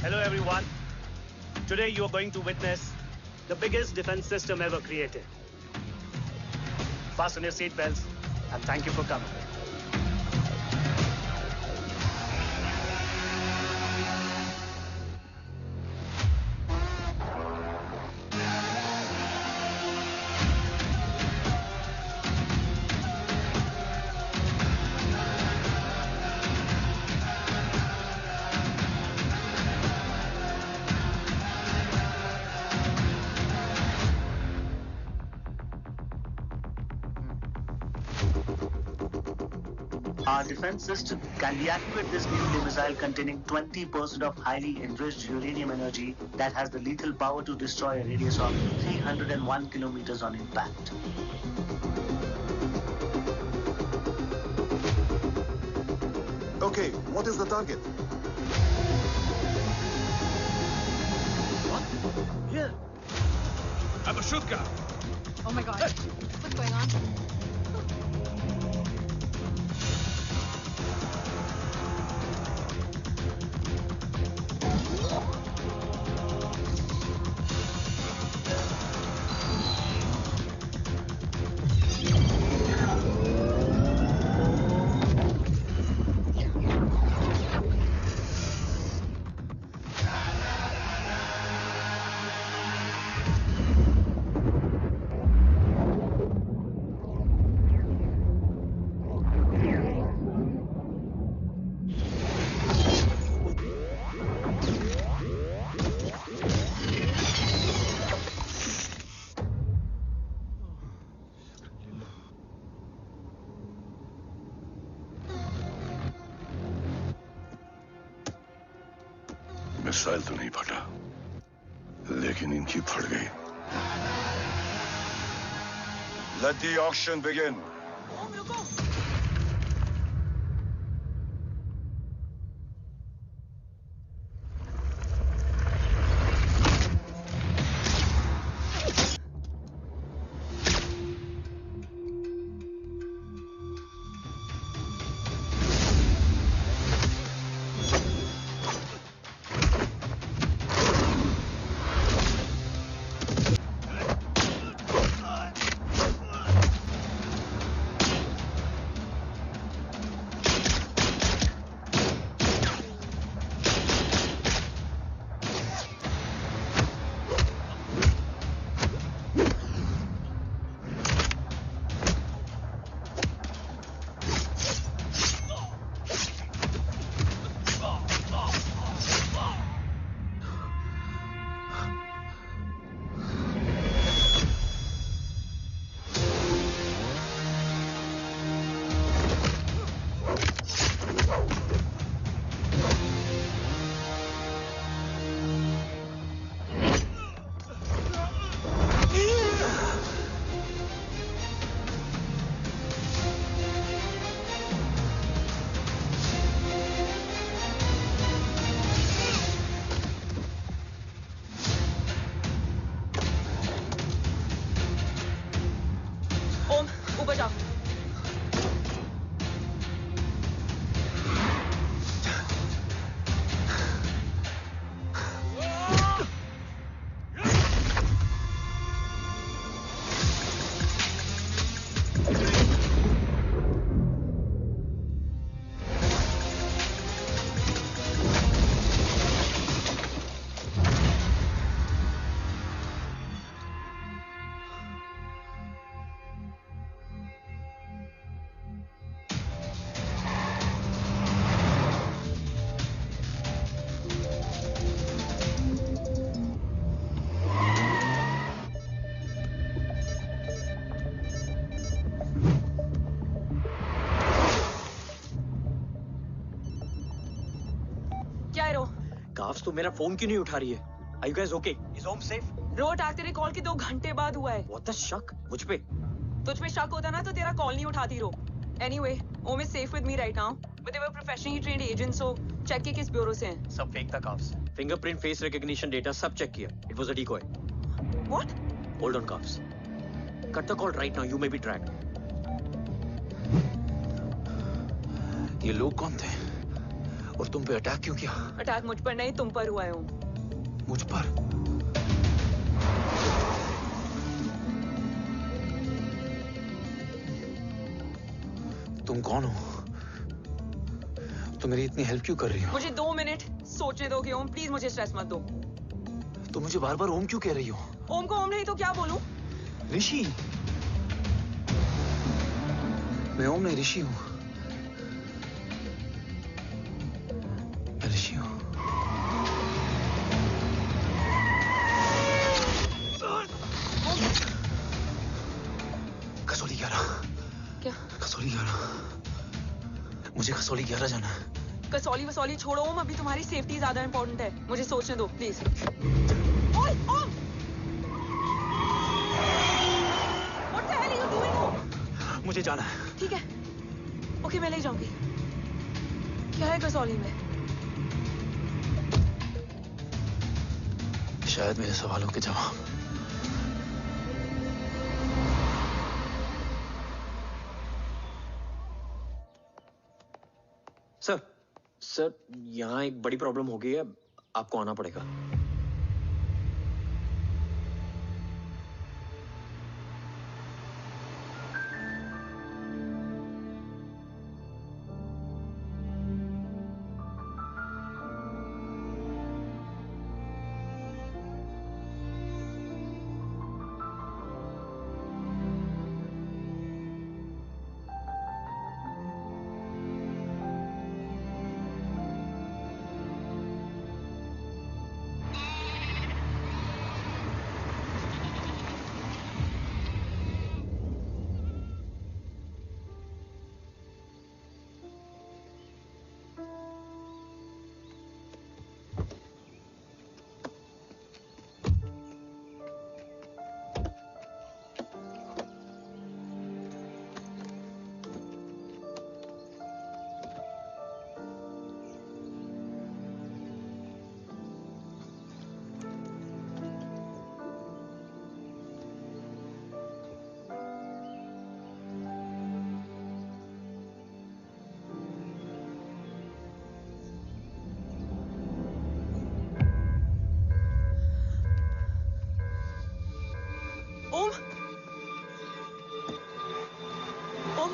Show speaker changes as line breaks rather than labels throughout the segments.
Hello everyone. Today you are going to witness the biggest defense system ever created. Fasten your seatbelts and thank you for coming. Our defense system can deactivate this nuclear missile containing 20% of highly enriched uranium energy that has the lethal power to destroy a radius of 301 kilometers on impact.
Okay, what is the target?
What? Here.
I have a shotgun.
Oh my god. What's going on?
Missile तो नहीं फटा, लेकिन इनकी फट गई. Let the auction begin.
Carbs तो मेरा phone क्यों नहीं उठा रही है? Are you guys okay? Is Om safe?
रो अटैक तेरे कॉल के 2 घंटे बाद हुआ है.
What the शक? मुझ पे?
तुझ पे शक होता ना तो तेरा कॉल नहीं उठाती रो. Anyway, Om is safe with me right now. But they were professionally trained agents, so check के किस ब्यूरो से हैं.
सब फेक था carbs.
Fingerprint, face recognition data सब check किया. It was a decoy.
What?
Hold on, Kaufs. Cut the call right now. You may be tracked.
ये लोग कौन थे?
और तुम पे अटैक क्यों किया?
अटैक मुझ पर नहीं, तुम पर हुआ है ओम।
मुझ पर? तुम कौन हो? तुम मेरी इतनी हेल्प क्यों कर रही हो?
मुझे 2 मिनट सोचने दोगे ओम? प्लीज मुझे स्ट्रेस मत दो।
तुम मुझे बार बार ओम क्यों कह रही हो?
ओम को ओम नहीं तो क्या बोलूं?
ऋषि। मैं ओम नहीं, ऋषि हूं। मैं ऋषि हूं। कसौली 11।
क्या?
कसौली 11। मुझे कसौली 11 जाना है।
कसौली वसौली छोड़ो ओम, अभी तुम्हारी सेफ्टी ज्यादा इंपॉर्टेंट है। मुझे सोचने दो प्लीज। ओए ओम! What the hell are you doing, ओम?
मुझे जाना है।
ठीक है, ओके मैं ले जाऊंगी। क्या है कसौली में?
शायद मेरे सवालों के जवाब। सर, यहाँ एक बड़ी प्रॉब्लम हो गई है, आपको आना पड़ेगा।
ओम! ओम! ओम!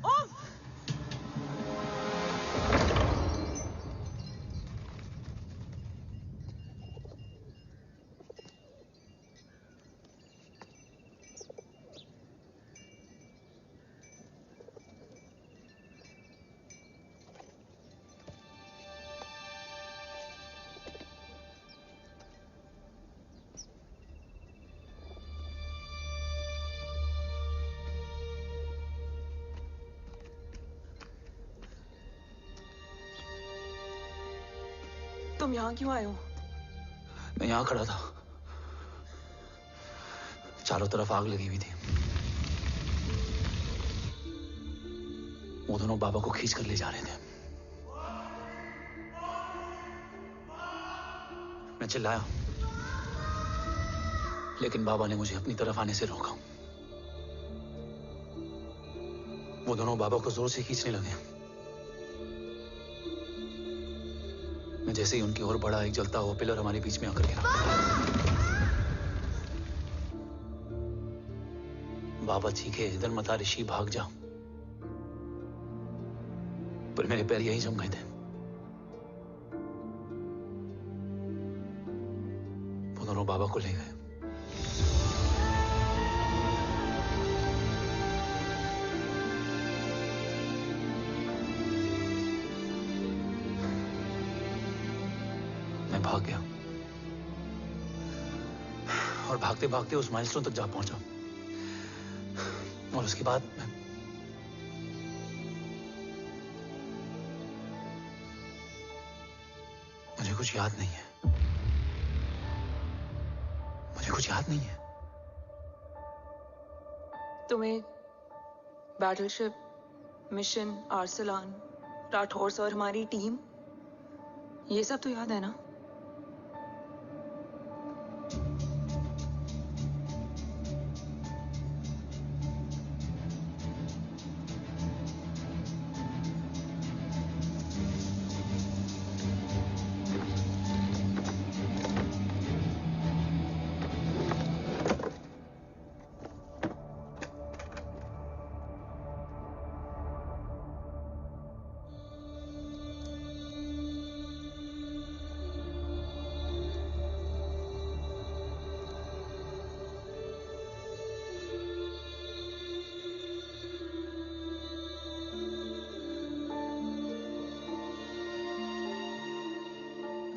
ओम! तुम यहाँ क्यों आए हो?
मैं यहाँ खड़ा था, चारों तरफ आग लगी हुई थी। वो दोनों बाबा को खींच कर ले जा रहे थे। मैं चिल्लाया, लेकिन बाबा ने मुझे अपनी तरफ आने से रोका। वो दोनों बाबा को जोर से खींचने लगे। मैं जैसे ही उनकी ओर बढ़ा, एक जलता हुआ पिलर हमारे बीच में आकर गिरा। बाबा चीखे, इधर मत आ ऋषि, भाग जा। पर मेरे पैर यहीं जम गए थे। वो दोनों बाबा को ले गए।
भाग गया और भागते भागते उस माइलस्टोन तक जा पहुंचा और उसके बाद मुझे कुछ याद नहीं है। मुझे कुछ याद नहीं है।
तुम्हें बैटलशिप, मिशन, आर्सलान, राठौर और हमारी टीम, ये सब तो याद है ना?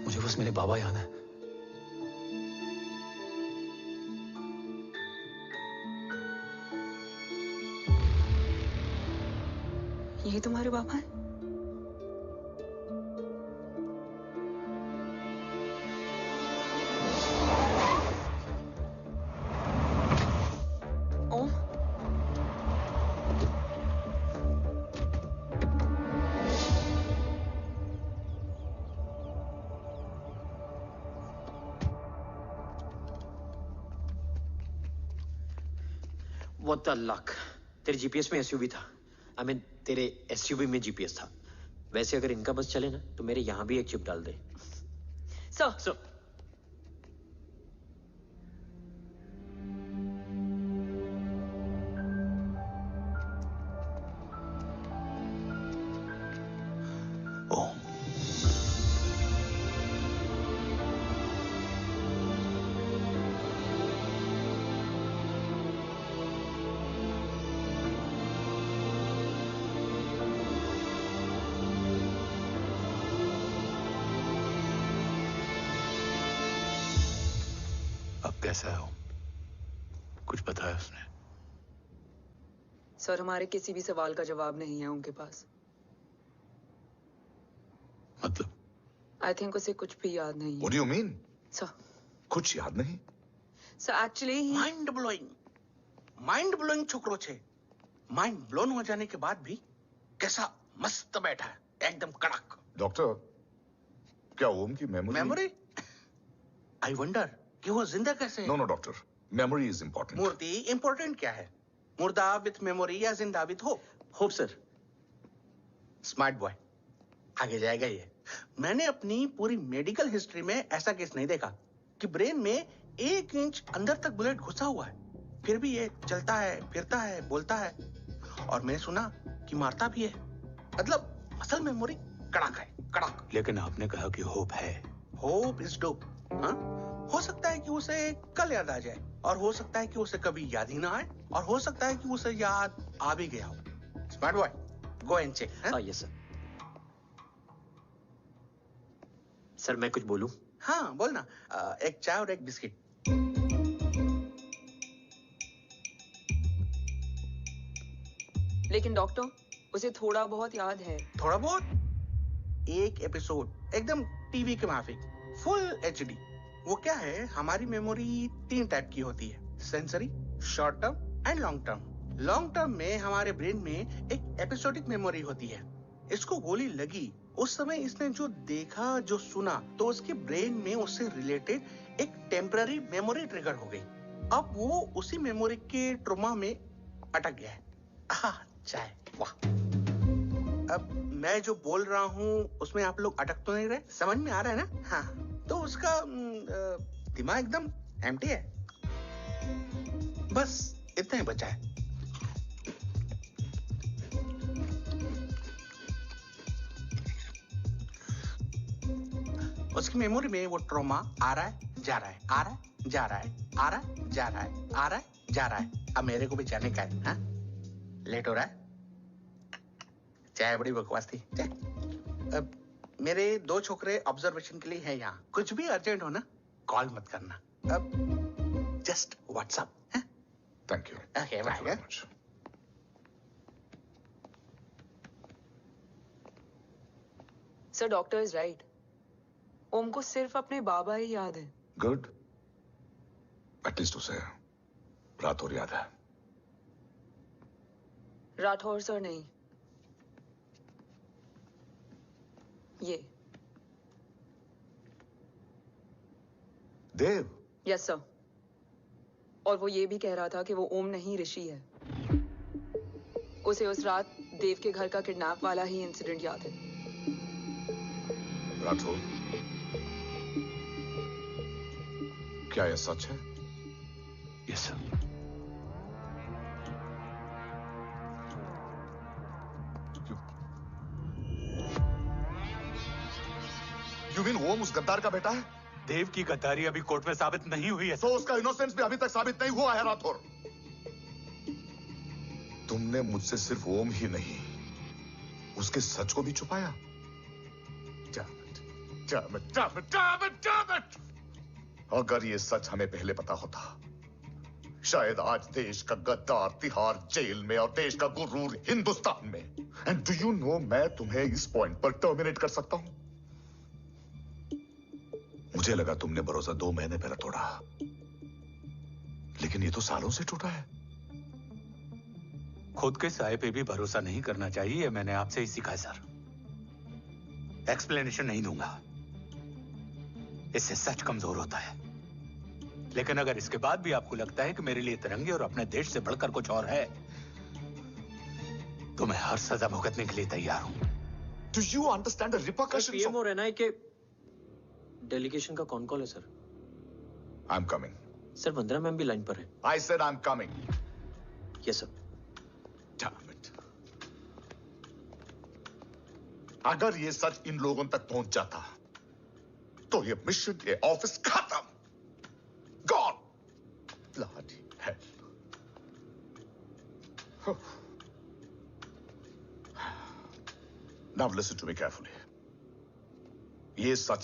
मुझे बस मेरे बाबा याद है।
ये तुम्हारे पापा हैं? ओम?
What the luck? तेरे जीपीएस में एसयूवी था। I mean, तेरे एसयूवी में जीपीएस था। वैसे अगर इनका बस चले ना तो मेरे यहाँ भी एक चिप डाल दे।
सर,
ओम, अब कैसा है ओम? कुछ पता है उसने?
सर, हमारे किसी भी सवाल का जवाब नहीं है उनके पास।
मतलब?
आई थिंक उसे कुछ भी याद नहीं है।
What do you mean?
Sir,
कुछ याद नहीं?
सर एक्चुअली
माइंड ब्लोइंग छोकरो छे। माइंड ब्लोन हो जाने के बाद भी कैसा मस्त बैठा है, एकदम कड़क।
डॉक्टर, क्या ओम की
मेमोरी? आई वंडर कि वो जिंदा कैसे है?
No doctor, memory is important.
मूर्ति इंपॉर्टेंट क्या है? मुर्दा विथ मेमोरी या जिंदा with hope?
Hope sir.
Smart boy, आगे जाएगा ये। मैंने अपनी पूरी मेडिकल हिस्ट्री में ऐसा केस नहीं देखा कि ब्रेन में 1 इंच अंदर तक बुलेट घुसा हुआ है, फिर भी ये चलता है, फिरता है, बोलता है, और मैंने सुना कि मारता भी है। मतलब असल मेमोरी कड़क है, कड़क।
लेकिन आपने कहा कि होप है।
Hope is dope. हाँ, हो सकता है कि उसे कल याद आ जाए, और हो सकता है कि उसे कभी याद ही ना आए, और हो सकता है कि उसे याद आ भी गया हो। Smart boy, go and check.
Yes sir. Sir मैं कुछ बोलूं?
हाँ बोलना। एक चाय और एक बिस्किट।
लेकिन डॉक्टर, उसे थोड़ा बहुत याद है।
थोड़ा बहुत? एक एपिसोड एकदम टीवी के माफिक, फुल एचडी। वो क्या है, हमारी मेमोरी 3 टाइप की होती है, sensory, short term and long term. Long term में हमारे ब्रेन में एक एपिसोडिक मेमोरी होती है। इसको गोली लगी, उस समय इसने जो देखा, जो सुना, तो उसके ब्रेन में उससे रिलेटेड एक टेम्पररी मेमोरी ट्रिगर हो गई। अब वो उसी मेमोरी के ट्रॉमा में अटक गया है। चाय, वाह। अब मैं जो बोल रहा हूँ उसमें आप लोग अटक तो नहीं रहे? समझ में आ रहा है ना? हाँ, तो उसका दिमाग एकदम एम्प्टी है। बस इतना ही बचा है। उसकी मेमोरी में वो ट्रॉमा आ रहा है, जा रहा है, आ रहा है, जा रहा है, आ रहा है, जा रहा है, आ रहा है, जा रहा है। अब मेरे को भी जाने का है। हाँ, लेट हो रहा है। चाय बड़ी बकवास थी। अब मेरे 2 छोकरे ऑब्जर्वेशन के लिए हैं यहाँ। कुछ भी अर्जेंट हो ना, कॉल मत करना। अब just WhatsApp.
Thank you.
Okay bye.
Sir doctor is right. Om को सिर्फ अपने बाबा ही याद है।
गुड। एटलीस्ट उसे राठौर याद है।
राठौर सर नहीं, ये
देव।
Yes sir. और वो ये भी कह रहा था कि वो ओम नहीं ऋषि है। उसे उस रात देव के घर का किडनैप वाला ही इंसिडेंट याद है।
राठौर, क्या यह सच है?
Yes sir.
यू मीन ओम उस गद्दार का बेटा है?
देव की गद्दारी अभी कोर्ट में साबित नहीं हुई है।
तो उसका इनोसेंस भी अभी तक साबित नहीं हुआ है राठौर। तुमने मुझसे सिर्फ ओम ही नहीं, उसके सच को भी छुपाया। Damn it! अगर ये सच हमें पहले पता होता, शायद आज देश का गद्दार तिहाड़ जेल में और देश का गुरूर हिंदुस्तान में। एंड डू यू नो, मैं तुम्हें इस पॉइंट पर टर्मिनेट कर सकता हूं। मुझे लगा तुमने भरोसा 2 महीने पहले तोड़ा, लेकिन ये तो सालों से टूटा है।
खुद के साए पे भी भरोसा नहीं करना चाहिए, मैंने आपसे ही सीखा है सर। एक्सप्लेनेशन नहीं दूंगा, इससे सच कमजोर होता है। लेकिन अगर इसके बाद भी आपको लगता है कि मेरे लिए तिरंगे और अपने देश से बढ़कर कुछ और है, तो मैं हर सजा भुगतने के लिए तैयार हूं।
Do you understand the repercussions?
PM और एनआई के डेलीगेशन का कौन कॉल है sir?
I'm coming.
Sir Vandana ma'am भी लाइन पर है।
I said I'm coming.
Yes sir.
Damn it. अगर ये सच इन लोगों तक पहुंच जाता, तो ये मिशन, ये ऑफिस खत्म। Gone. Bloody hell. Now listen to me carefully. ये सच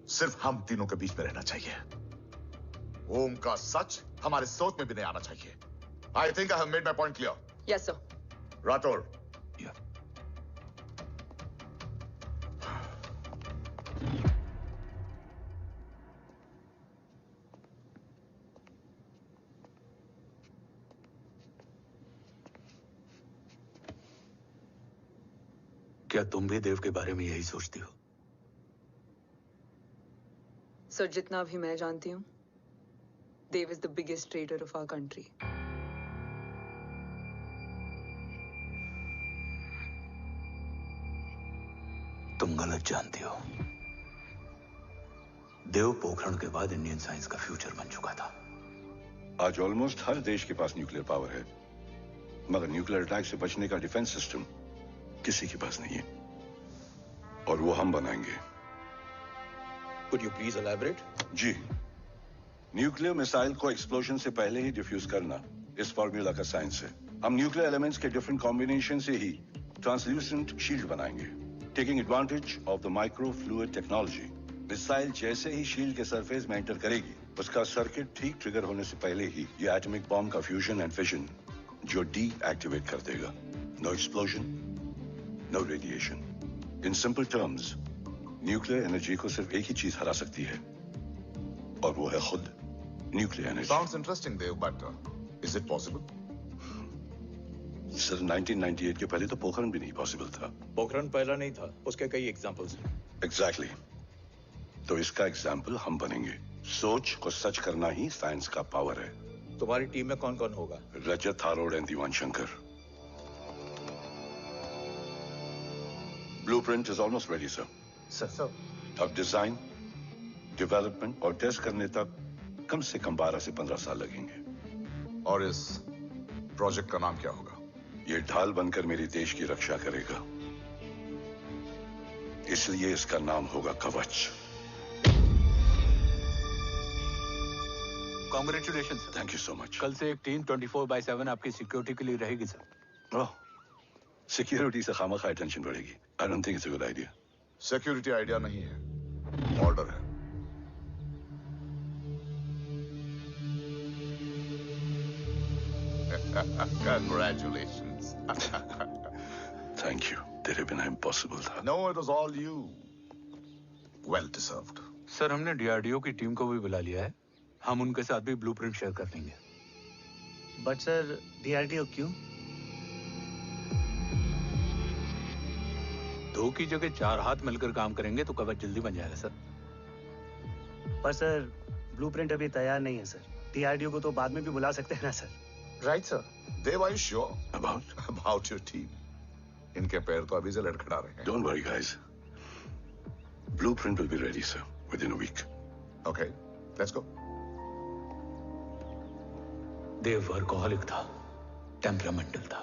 सिर्फ हम तीनों के बीच में रहना चाहिए। ओम का सच हमारे सोच में भी नहीं आना चाहिए। I think I have made my point clear.
Yes sir.
Rathore,
Yeah. क्या तुम भी देव के बारे में यही सोचती हो?
सर जितना भी मैं जानती हूँ, Dev is the biggest trader of our country.
तुम गलत जानती हो। देव पोखरण के बाद इंडियन साइंस का फ्यूचर बन चुका था।
आज ऑलमोस्ट हर देश के पास न्यूक्लियर पावर है, मगर न्यूक्लियर अटैक से बचने का डिफेंस सिस्टम किसी के पास नहीं है, और वो हम बनाएंगे।
Could you please elaborate?
जी, न्यूक्लियर मिसाइल को एक्सप्लोजन से पहले ही डिफ्यूज करना इस फॉर्मूला का साइंस है। हम न्यूक्लियर एलिमेंट्स के डिफरेंट कॉम्बिनेशन से ही ट्रांसल्यूसेंट शील्ड बनाएंगे, taking advantage of the micro fluid technology. Missile जैसे ही शील्ड के सरफेस में एंटर करेगी, उसका सर्किट ठीक ट्रिगर होने से पहले ही ये एटॉमिक बॉम्ब का फ्यूजन एंड फिशन जो डीएक्टिवेट कर देगा। No explosion, no radiation. In simple terms, nuclear energy को सिर्फ एक ही चीज हरा सकती है, और वो है खुद nuclear energy.
Sounds interesting, Dev, but is it possible?
Sir 1998 के पहले तो पोखरण भी नहीं पॉसिबल था।
पोखरण पहला नहीं था, उसके कई एग्जांपल्स हैं।
एग्जैक्टली। तो इसका एग्जाम्पल हम बनेंगे। सोच को सच करना ही साइंस का पावर है।
तुम्हारी टीम में कौन कौन होगा?
Rajat Harod and Diwan Shankar. Blueprint is almost ready sir.
Sir,
अब डिजाइन, डेवलपमेंट और टेस्ट करने तक कम से कम 12 से 15 साल लगेंगे।
और इस प्रोजेक्ट का नाम क्या होगा?
ये ढाल बनकर मेरे देश की रक्षा करेगा, इसलिए इसका नाम होगा कवच।
Congratulation
thank you so much.
कल से एक टीम 24/7 आपकी सिक्योरिटी के लिए रहेगी सर।
ओह, सिक्योरिटी से खामखा टेंशन बढ़ेगी। I don't think it's a good idea.
Security idea नहीं है, ऑर्डर है। Congratulations.
Thank you. तेरे बिना इम्पॉसिबल था।
No, it was all you. Well deserved.
Sir हमने डीआरडीओ की टीम को भी बुला लिया है, हम उनके साथ भी ब्लूप्रिंट शेयर कर लेंगे।
बट सर डीआरडीओ क्यों?
2 की जगह 4 हाथ मिलकर काम करेंगे तो कवच जल्दी बन जाएगा सर।
पर सर ब्लूप्रिंट अभी तैयार नहीं है सर, डीआरडीओ को तो बाद में भी बुला सकते हैं ना sir.
Right sir.
Dev, are you sure about your team? इनके पैर तो अभी से लड़खड़ा रहे हैं।
Don't worry, guys. Blueprint will be ready, sir, within a week.
Okay, let's go.
Dev workaholic था, टेम्परामेंटल था।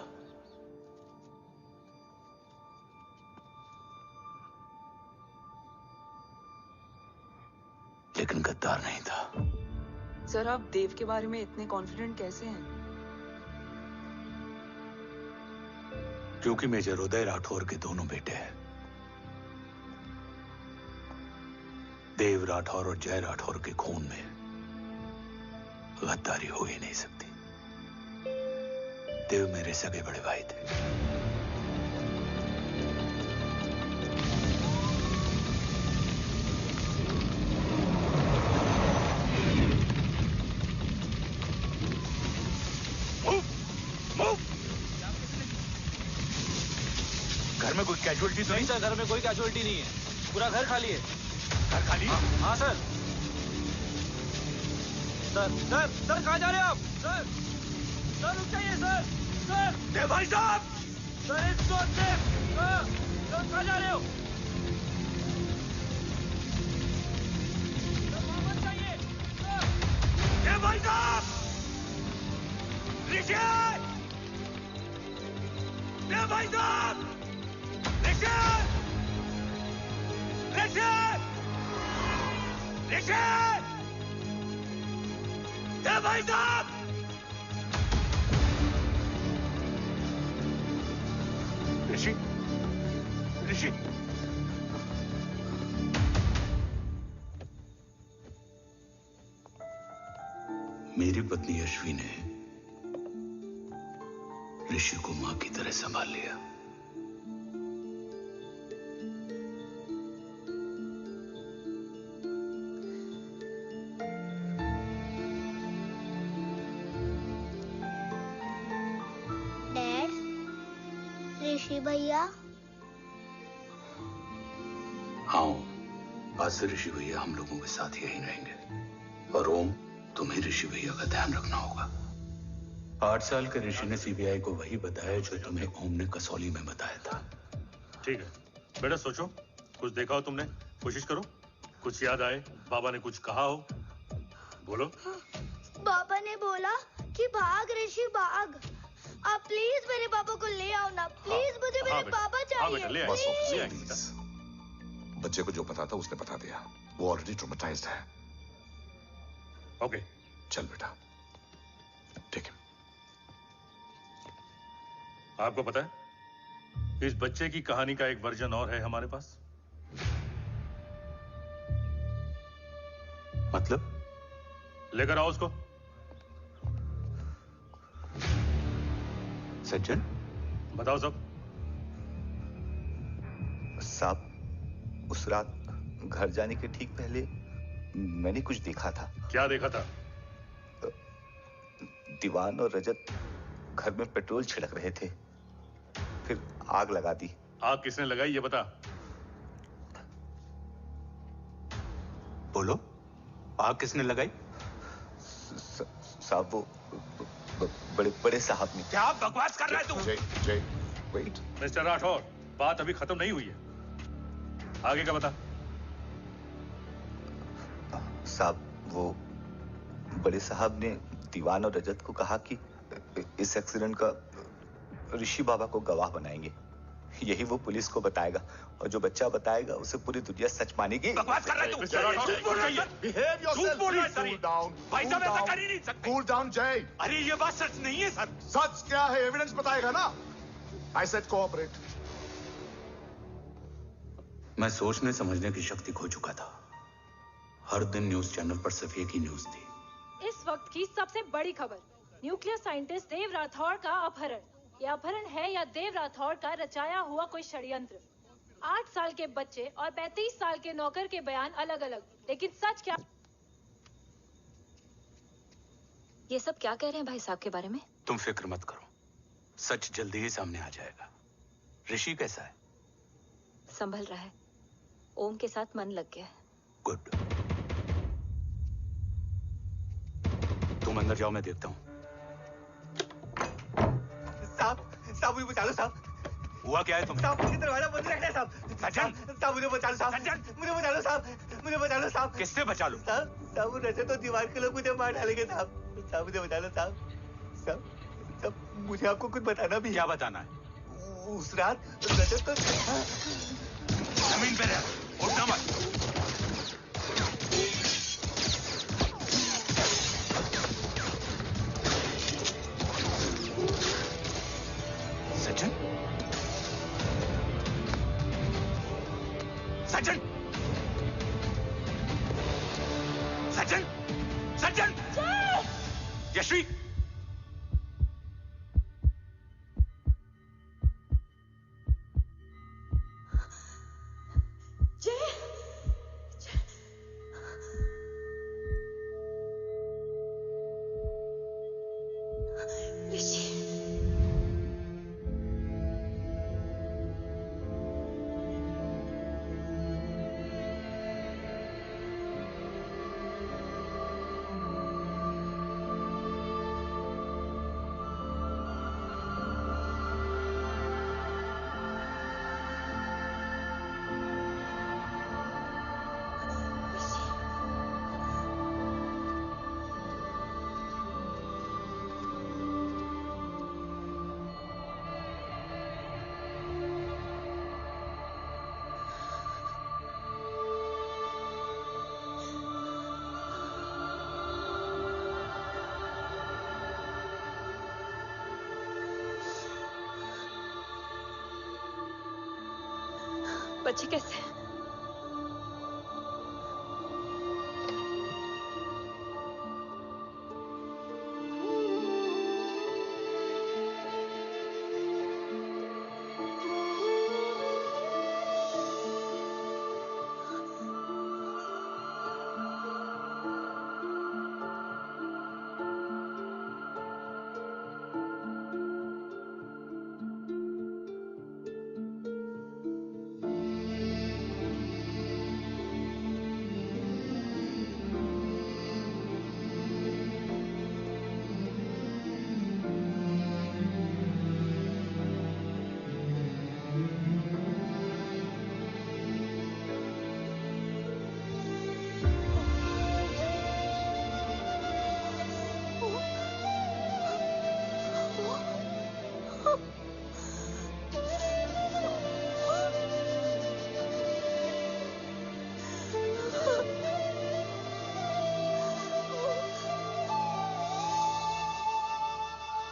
लेकिन गद्दार नहीं था।
सर आप देव के बारे में इतने कॉन्फिडेंट कैसे हैं?
क्योंकि मेजर उदय राठौर के दोनों बेटे हैं। देव राठौर और जय राठौर के खून में गद्दारी हो ही नहीं सकती। देव मेरे सगे बड़े भाई थे। घर में कोई कैजुअलिटी तो नहीं?
सर घर में कोई कैजुअलिटी नहीं है, पूरा घर खाली है।
घर खाली?
हाँ सर। सर सर सर कहाँ जा रहे हैं आप? सर सर रुक जाइए सर। सर
देव भाई साहब!
सर इसको सर कहाँ जा रहे हो? सर वापस जाइए सर।
देव भाई साहब! ऋषि! देव भाई साहब! ऋषि! ऋषि! ऋषि! देव भाई साहब! ऋषि! ऋषि! मेरी पत्नी यशवी ने ऋषि को मां की तरह संभाल लिया।
डैड, ऋषि भैया।
हाँ, आज से ऋषि भैया हम लोगों के साथ यहीं रहेंगे। और ओम, तुम्हें ऋषि भैया का ध्यान रखना होगा। 8 साल के ऋषि ने सीबीआई को वही बताया जो तुम्हें ओम ने कसौली में बताया था।
ठीक है बेटा, सोचो, कुछ देखा हो तुमने, कोशिश करो, कुछ याद आए, बाबा ने कुछ कहा हो, बोलो।
पापा ने बोला कि भाग ऋषि भाग। आप प्लीज मेरे पापा को ले आओ ना, प्लीज। मुझे मेरे पापा चाहिए।
प्लीज। बच्चे को जो पता था उसने बता दिया, वो ऑलरेडी ट्रॉमेटाइज्ड है।
ओके
चल बेटा, ठीक है।
आपको पता है इस बच्चे की कहानी का एक वर्जन और है हमारे पास।
मतलब?
लेकर आओ उसको।
सज्जन,
बताओ सब।
साहब, उस रात घर जाने के ठीक पहले मैंने कुछ देखा था।
क्या देखा था?
दीवान और रजत घर में पेट्रोल छिड़क रहे थे, फिर आग लगा दी।
आग किसने लगाई ये बता।
बोलो, आग किसने लगाई?
साहब वो बड़े बड़े साहब ने।
क्या बकवास कर रहा है तू?
जय, वेट।
मिस्टर राठौर, बात अभी खत्म नहीं हुई है, आगे का बता।
साहब वो बड़े साहब ने दीवान और रजत को कहा कि इस एक्सीडेंट का ऋषि बाबा को गवाह बनाएंगे। यही वो पुलिस को बताएगा, और जो बच्चा बताएगा उसे पूरी दुनिया सच मानेगी।
बकवास कर रहा है तू? झूठ बोल रहा है। झूठ बोल रहा है सर। भाई साहब ऐसा कर ही नहीं सकते।
कूल डाउन जय।
अरे ये बात सच नहीं है सर।
सच क्या है, एविडेंस बताएगा ना। I said cooperate.
मैं सोचने समझने की शक्ति खो चुका था। हर दिन न्यूज चैनल पर सिर्फ एक ही न्यूज थी।
इस वक्त की सबसे बड़ी खबर, न्यूक्लियर साइंटिस्ट देव राठौड़ का अपहरण। यह अपहरण है या देव राठौड़ का रचाया हुआ कोई षड्यंत्र। 8 साल के बच्चे और 35 साल के नौकर के बयान अलग अलग, लेकिन सच क्या?
ये सब क्या कह रहे हैं भाई साहब के बारे में?
तुम फिक्र मत करो, सच जल्दी ही सामने आ जाएगा। ऋषि कैसा है?
संभल रहा है। ओम के साथ मन लग गया है।
गुड। तुम अंदर जाओ, मैं देखता हूँ।
साहब मुझे बचा लो साहब।
हुआ क्या है तुम?
साहब मुझे दरवाजा बंद रखना है साहब।
सज्जन,
साहब मुझे बचा लो साहब। मुझे बचा लो साहब। मुझे बचा लो साहब।
किससे बचा लो?
साहब रजत तो दीवार के लोग मुझे मार डालेंगे साहब। साहब मुझे बचा लो साहब। साहब मुझे आपको कुछ बताना भी।
क्या बताना है?
उस रात रजत तो
जमीन पे रह, उठना मत। सज्जन, सज्जन, सज्जन, सज्जन, यश्वी,
बच्चे कैसे हैं?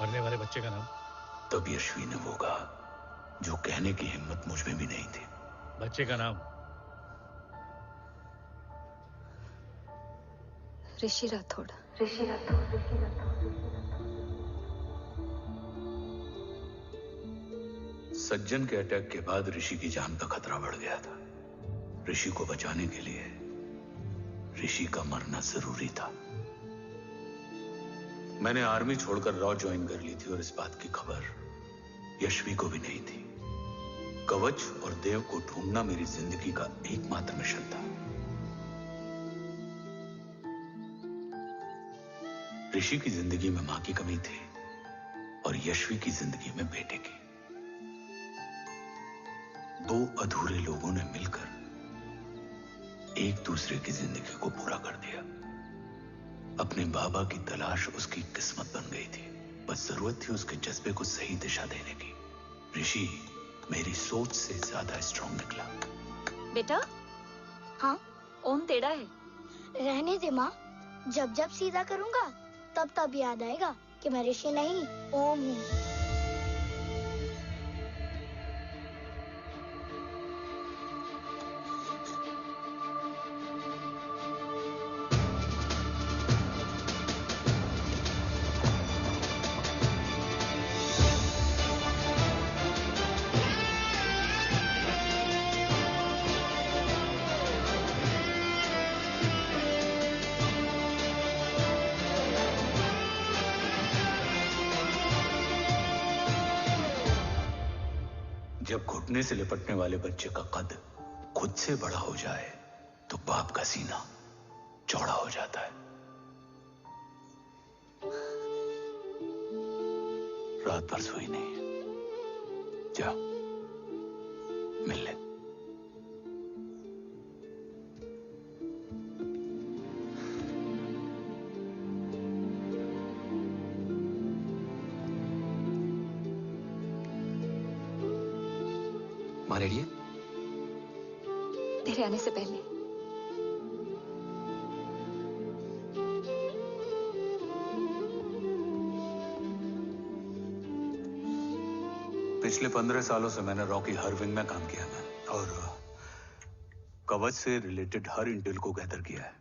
मरने वाले बच्चे का नाम?
तब यश्वी ने वो कहा जो कहने की हिम्मत मुझ में भी नहीं थी।
बच्चे का नाम?
ऋषि राठौड़।
सज्जन के अटैक के बाद ऋषि की जान का खतरा बढ़ गया था। ऋषि को बचाने के लिए ऋषि का मरना जरूरी था। मैंने आर्मी छोड़कर रॉ ज्वाइन कर ली थी और इस बात की खबर यश्वी को भी नहीं थी। कवच और देव को ढूंढना मेरी जिंदगी का एकमात्र मिशन था। ऋषि की जिंदगी में मां की कमी थी और यश्वी की जिंदगी में बेटे की। दो अधूरे लोगों ने मिलकर एक दूसरे की जिंदगी को पूरा कर दिया। अपने बाबा की तलाश उसकी किस्मत बन गई थी। बस जरूरत थी उसके जज्बे को सही दिशा देने की। ऋषि मेरी सोच से ज्यादा स्ट्रांग निकला।
बेटा,
हाँ
ओम टेढ़ा है।
रहने दे माँ, जब जब सीधा करूंगा तब तब याद आएगा कि मैं ऋषि नहीं ओम हूँ।
जब घुटने से लिपटने वाले बच्चे का कद खुद से बड़ा हो जाए तो बाप का सीना चौड़ा हो जाता है। रात भर सोई नहीं है, जा मिल ले।
माँ रेडी है?
तेरे आने से पहले।
पिछले 15 सालों से मैंने रॉकी हर विंग में काम किया है और कवच से रिलेटेड हर इंटेल को गैदर किया है।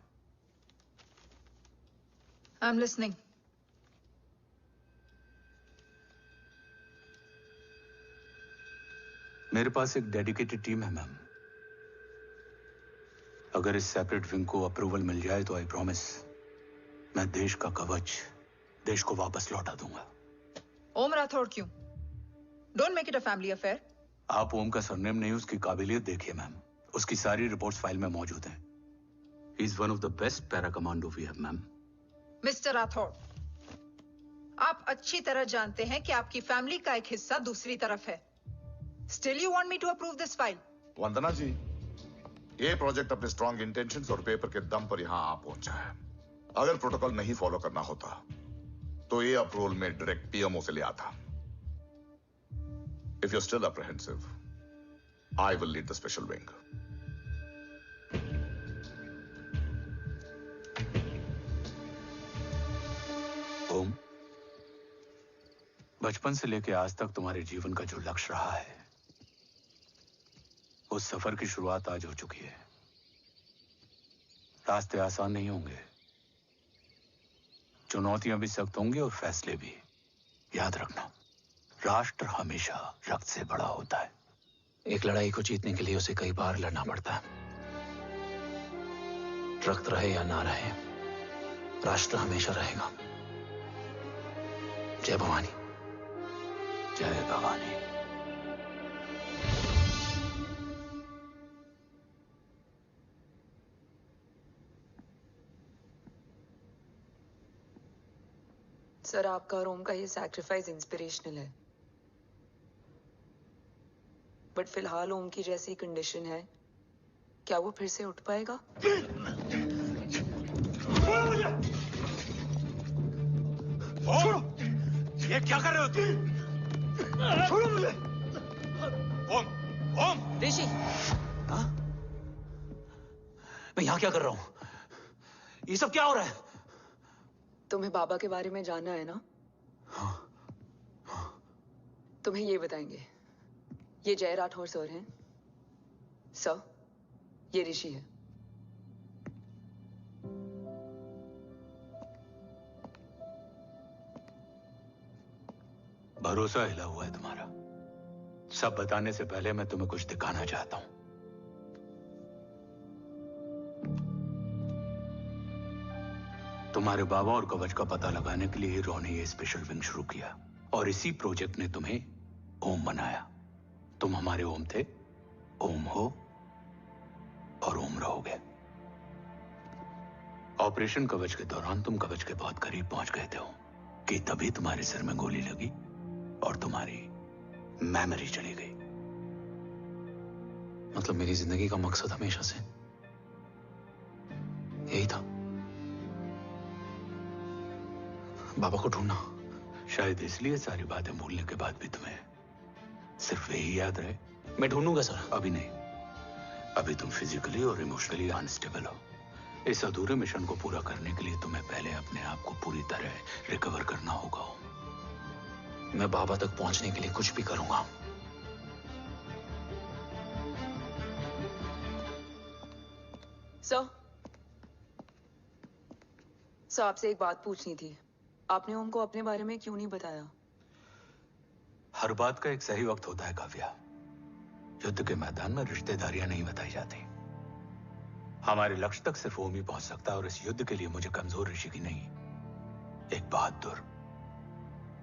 I am listening.
मेरे पास एक डेडिकेटेड टीम है मैम। अगर इस सेपरेट विंग को अप्रूवल मिल जाए तो आई प्रॉमिस मैं देश का कवच देश को वापस लौटा दूंगा।
ओम राठौड़ क्यों? Don't make it a family affair.
आप ओम का सरनेम नहीं, उसकी काबिलियत देखिए मैम। उसकी सारी रिपोर्ट्स फाइल में मौजूद हैं। He is one of the best para commando we have ma'am.
Mister Rathore, आप अच्छी तरह जानते हैं कि आपकी फैमिली का एक हिस्सा दूसरी तरफ है। Still you want me to approve this file?
वंदना जी, ये प्रोजेक्ट अपने स्ट्रॉन्ग इंटेंशंस और पेपर के दम पर यहां आ पहुंचा है। अगर प्रोटोकॉल नहीं फॉलो करना होता तो ये अप्रूवल में डायरेक्ट पीएमओ से ले आता। If you're still apprehensive, I will lead the special wing.
ओम, बचपन से लेकर आज तक तुम्हारे जीवन का जो लक्ष्य रहा है, उस सफर की शुरुआत आज हो चुकी है। रास्ते आसान नहीं होंगे, चुनौतियां भी सख्त होंगी और फैसले भी। याद रखना, राष्ट्र हमेशा रक्त से बड़ा होता है।
एक लड़ाई को जीतने के लिए उसे कई बार लड़ना पड़ता है। रक्त रहे या ना रहे, राष्ट्र हमेशा रहेगा। जय भवानी।
जय भवानी।
सर, आपका और ओम का ये सैक्रिफाइस इंस्पिरेशनल है, बट फिलहाल ओम की जैसी कंडीशन है, क्या वो फिर से उठ पाएगा?
छोड़ो! ये क्या कर रहे हो तुम? छोड़ो मुझे! ओम! ओम!
ऋषि! हाँ? मैं यहाँ क्या कर रहा हूँ? ये सब क्या हो रहा है?
तुम्हें बाबा के बारे में जानना है ना? तुम्हें ये बताएंगे। ये जय राठौर सर हैं। सर, ये ऋषि है।
भरोसा हिला हुआ है तुम्हारा। सब बताने से पहले मैं तुम्हें कुछ दिखाना चाहता हूं। तुम्हारे बाबा और कवच का पता लगाने के लिए रॉ ने ये स्पेशल विंग शुरू किया और इसी प्रोजेक्ट ने तुम्हें ओम बनाया। तुम हमारे ओम थे, ओम हो और ओम रहोगे। ऑपरेशन कवच के दौरान तुम कवच के बहुत करीब पहुंच गए थे कि तभी तुम्हारे सिर में गोली लगी और तुम्हारी मेमोरी चली गई।
मतलब मेरी जिंदगी का मकसद हमेशा से यही था, बाबा को ढूंढना।
शायद इसलिए सारी बातें भूलने के बाद भी तुम्हें सिर्फ यही याद रहे।
मैं ढूंढूंगा सर।
अभी नहीं, अभी तुम फिजिकली और इमोशनली अनस्टेबल हो। इस अधूरे मिशन को पूरा करने के लिए तुम्हें पहले अपने आप को पूरी तरह रिकवर करना होगा।
मैं बाबा तक पहुंचने के लिए कुछ भी करूंगा।
सर, आपसे एक बात पूछनी थी। आपने ओम को अपने बारे में क्यों नहीं बताया?
हर बात का एक सही वक्त होता है काव्या। युद्ध के मैदान में रिश्तेदारियां नहीं बताई जाती। हमारे लक्ष्य तक सिर्फ ओम ही पहुंच सकता है और इस युद्ध के लिए मुझे कमजोर ऋषि की नहीं, एक बहादुर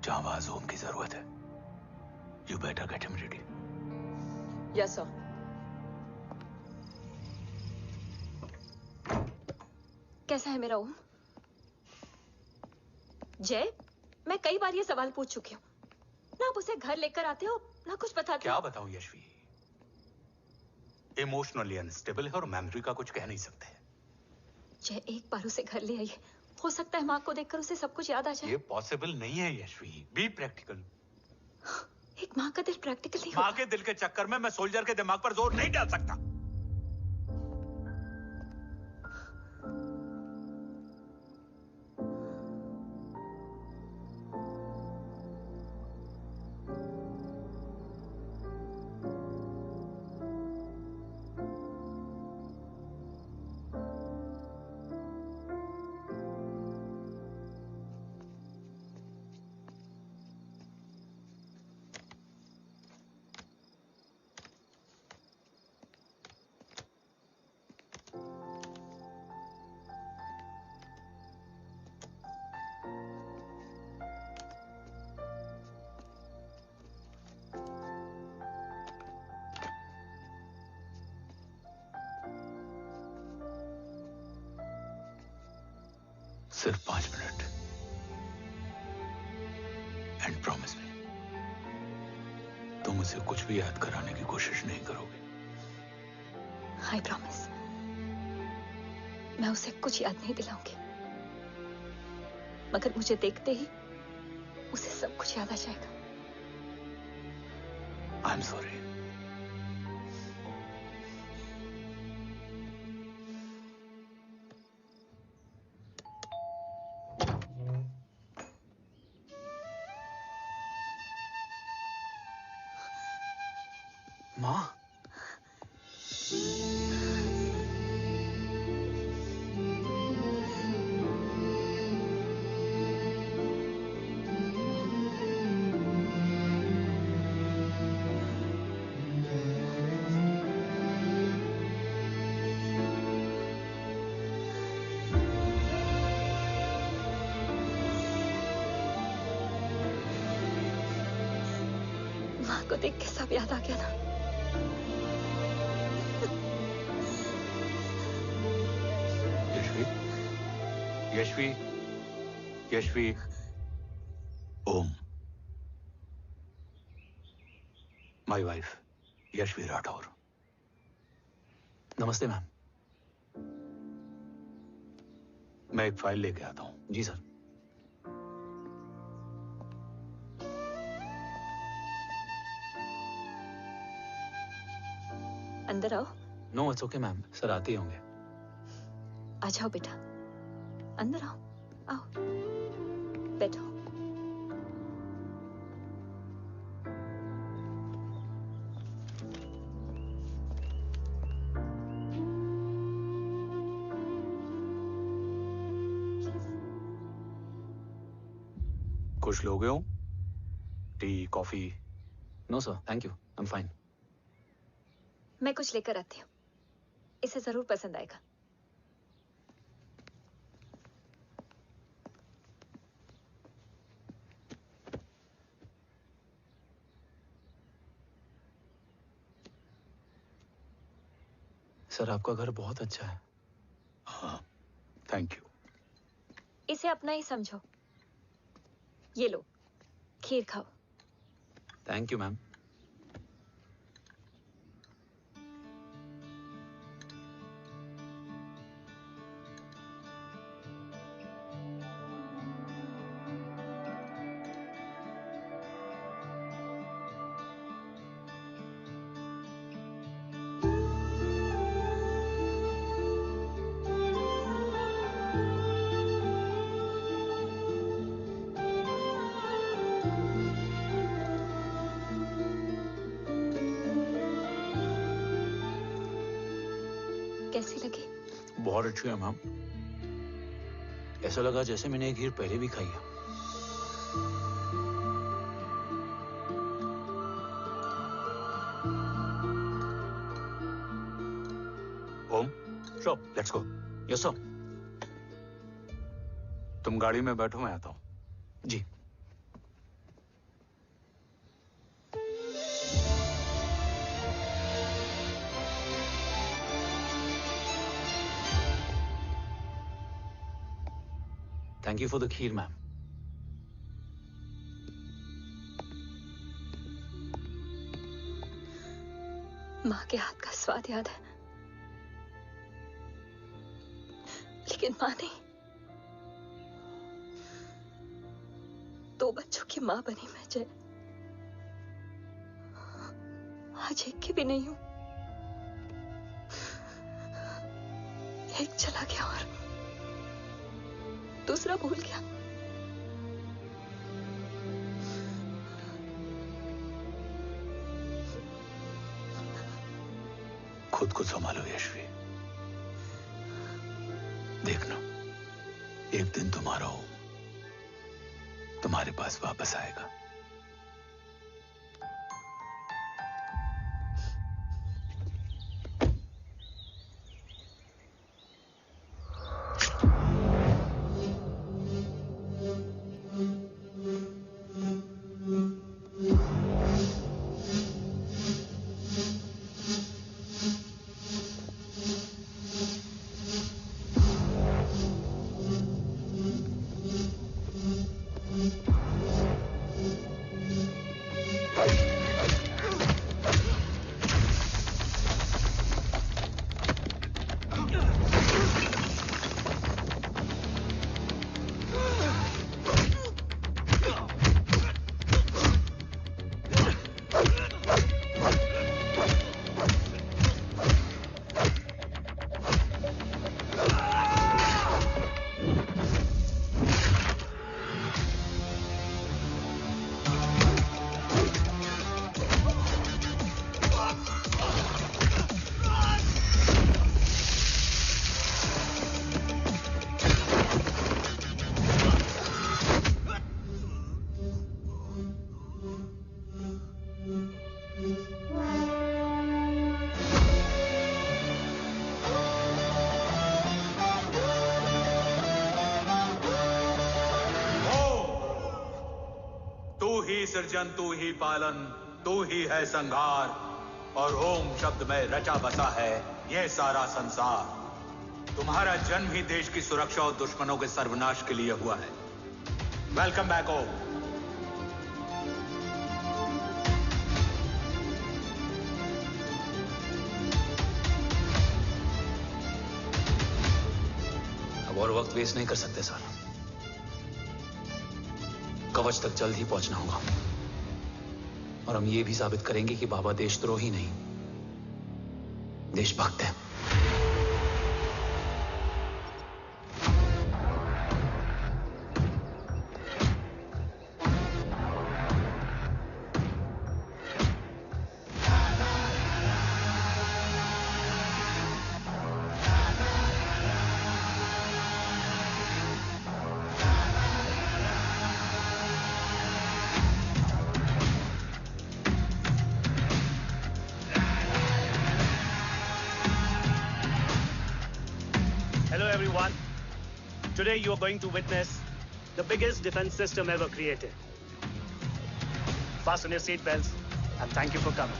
जांबाज ओम की जरूरत है। You better get him ready.
Yes sir.
कैसा है मेरा ओम? जय, मैं कई बार ये सवाल पूछ चुकी हूँ। ना आप उसे घर लेकर आते हो, ना कुछ बताते
क्या
हो।
बताऊं यशवी, इमोशनली अनस्टेबल है और मेमोरी का कुछ कह नहीं सकते।
जय, एक बार उसे घर ले आइए, हो सकता है माँ को देखकर उसे सब कुछ याद आ जाए।
ये पॉसिबल नहीं है यशवी, बी प्रैक्टिकल।
एक माँ का दिल प्रैक्टिकल नहीं
माँ के दिल के चक्कर में मैं सोल्जर के दिमाग पर जोर नहीं डाल सकता। सिर्फ 5 मिनट एंड प्रॉमिस मी, तुम उसे कुछ भी याद कराने की कोशिश नहीं करोगे।
आई प्रॉमिस, मैं उसे कुछ याद नहीं दिलाऊंगी, मगर मुझे देखते ही उसे सब कुछ याद आ जाएगा।
I am sorry. माँ,
माँ को देख के सब याद आ गया ना।
Yashvi, Yashvi, Om, my wife Yashvi Rathore.
नमस्ते मैम।
मैं एक फाइल लेके आता हूं।
जी सर।
अंदर आओ।
No it's okay ma'am, sir आते ही होंगे।
आ जाओ बेटा, अंदर आओ, आओ, बैठो।
कुछ लोगे हो? Tea, coffee?
No sir, thank you, I am fine.
मैं कुछ लेकर आती हूँ, इसे जरूर पसंद आएगा।
सर आपका घर बहुत अच्छा है।
हाँ, थैंक यू।
इसे अपना ही समझो। ये लो, खीर खाओ।
Thank you ma'am.
कैसी लगी?
बहुत अच्छी है मैम। ऐसा लगा जैसे मैंने एक खीर पहले भी खाई है।
Om,
sure,
let's go.
Yes sir.
तुम गाड़ी में बैठो, मैं आता हूं।
जी।
Thank you for the kheer, ma'am.
माँ के हाथ का स्वाद याद है, लेकिन माँ नहीं। 2 बच्चों की माँ बनी मैं जय। आज एक की भी नहीं हूं। एक चला गया और दूसरा भूल गया।
खुद को संभालो यशवी। देखना, एक दिन तुम्हारा हो तुम्हारे पास वापस आएगा। सृजन तू ही पालन, तू ही है संहार, और ओम शब्द में रचा बसा है यह सारा संसार। तुम्हारा जन्म ही देश की सुरक्षा और दुश्मनों के सर्वनाश के लिए हुआ है। वेलकम बैक ओम। अब और वक्त वेस्ट नहीं कर सकते सर। कवच तक जल्द ही पहुंचना होगा और हम ये भी साबित करेंगे कि बाबा देशद्रोही नहीं, देशभक्त है।
Today you are going to witness the biggest defense system ever created. Fasten your seat belts and thank you for coming.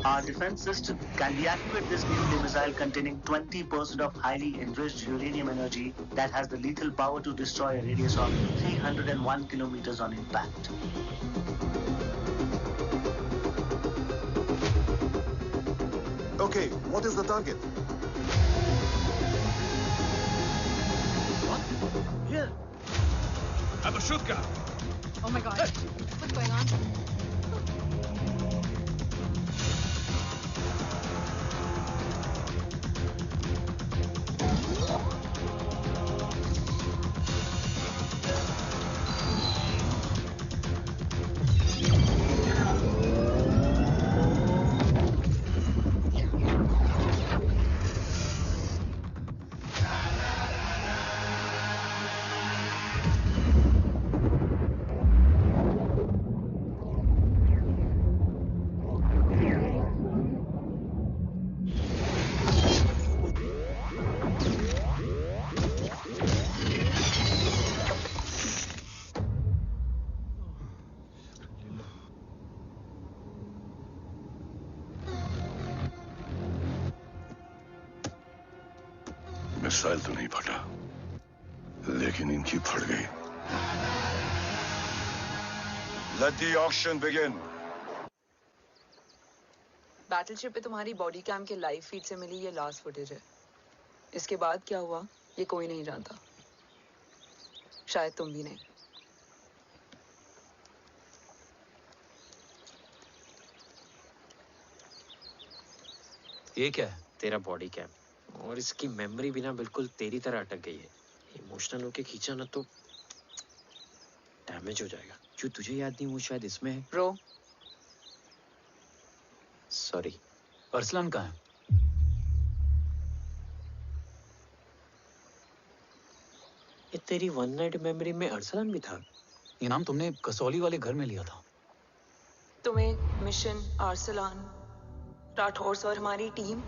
Our defense system can deactivate this nuclear missile containing 20% of highly enriched uranium energy that has the lethal power to destroy a radius of 301 kilometers on impact.
Okay, what is the target?
What? Here. I'm a shooter.
Oh my god. What's going on?
Missile तो नहीं फटा, लेकिन इनकी फट गई। Let the auction begin.
Battleship पे तुम्हारी body cam के लाइव फीड से मिली ये लास्ट फुटेज है। इसके बाद क्या हुआ ये कोई नहीं जानता, शायद तुम भी नहीं।
ये क्या है? तेरा बॉडी कैम, और इसकी मेमोरी भी ना बिल्कुल तेरी तरह अटक गई है। इमोशनल होके खींचा ना तो डैमेज हो जाएगा। जो तुझे याद नहीं वो शायद इसमें है।
Bro
sorry.
अरसलान कहाँ है?
ये तेरी वन नाइट मेमोरी में अरसलान भी था?
ये नाम तुमने कसौली वाले घर में लिया था।
तुम्हें मिशन अरसलान राठौर और हमारी टीम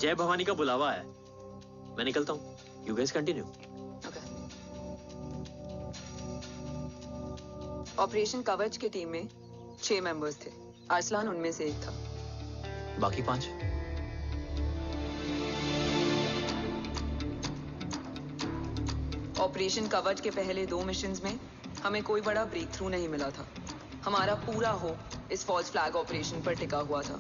जय भवानी का बुलावा है, मैं निकलता हूँ। You guys continue.
ऑपरेशन कवच की टीम में 6 मेंबर्स थे, अरसलान उनमें से एक था।
बाकी 5?
ऑपरेशन कवच के पहले 2 मिशंस में हमें कोई बड़ा ब्रेक थ्रू नहीं मिला था। हमारा पूरा होप इस फॉल्स फ्लैग ऑपरेशन पर टिका हुआ था।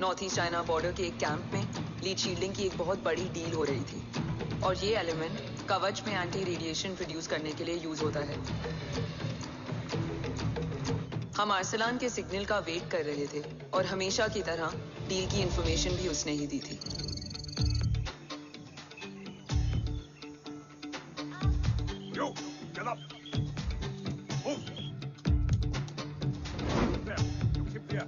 नॉर्थ ईस्ट चाइना बॉर्डर के एक कैंप में लीड शील्डिंग की एक बहुत बड़ी डील हो रही थी, और ये एलिमेंट कवच में एंटी रेडिएशन प्रोड्यूस करने के लिए यूज होता है। हम अरसलान के सिग्नल का वेट कर रहे थे, और हमेशा की तरह डील की इंफॉर्मेशन भी उसने ही दी थी।
Yo, get up. Move. There. Keep there.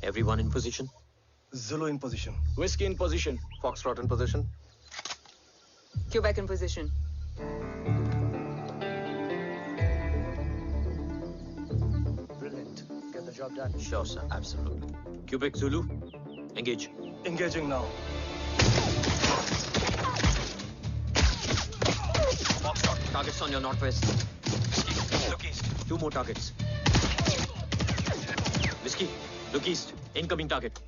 Everyone in position?
Zulu in position. Whiskey in position. Foxtrot in position.
Quebec in position.
Brilliant. Get the job done.
Sure, sir. Absolutely. Quebec Zulu, engage.
Engaging now.
Foxtrot, targets on your northwest.
Look east.
2 more targets. Whiskey, look east. Incoming target.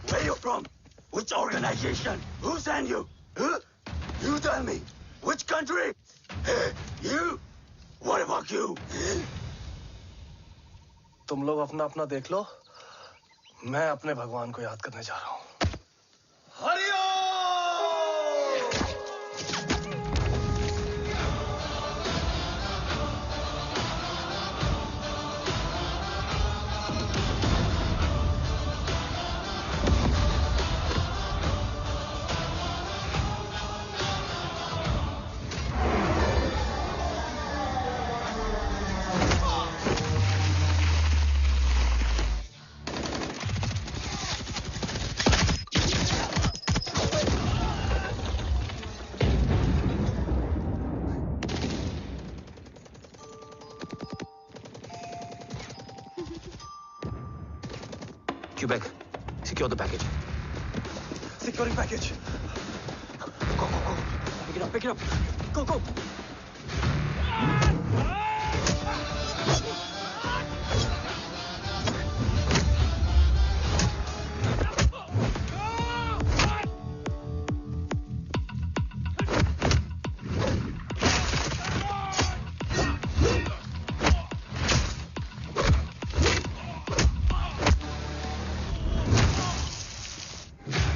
Where you from? Which organization? Who sent you? Huh? You tell me. Which country? Hey, you? What about you?
तुम लोग अपना अपना देख लो, मैं अपने भगवान को याद करने जा रहा हूँ।
Quebec, secure the package.
Securing package.
Go, go, go. Pick it up, pick it up. Go, go.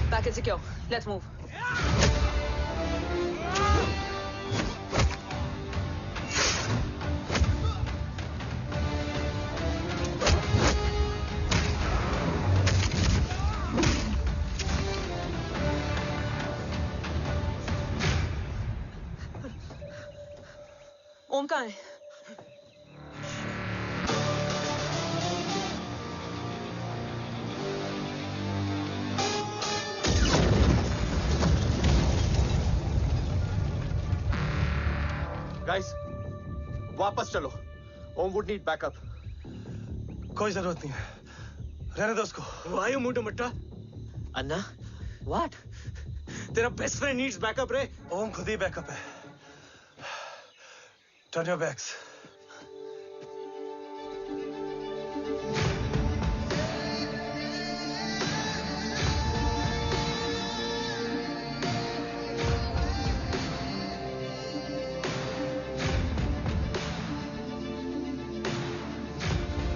Package secure. Let's move. ओम कहाँ है?
गाइस, वापस चलो। ओम वुड नीड बैकअप।
कोई जरूरत नहीं है, रहने दो उसको।
Why you Munda Matta?
Anna, what?
तेरा बेस्ट फ्रेंड नीड्स बैकअप रे।
ओम खुद ही बैकअप है। Turn your backs.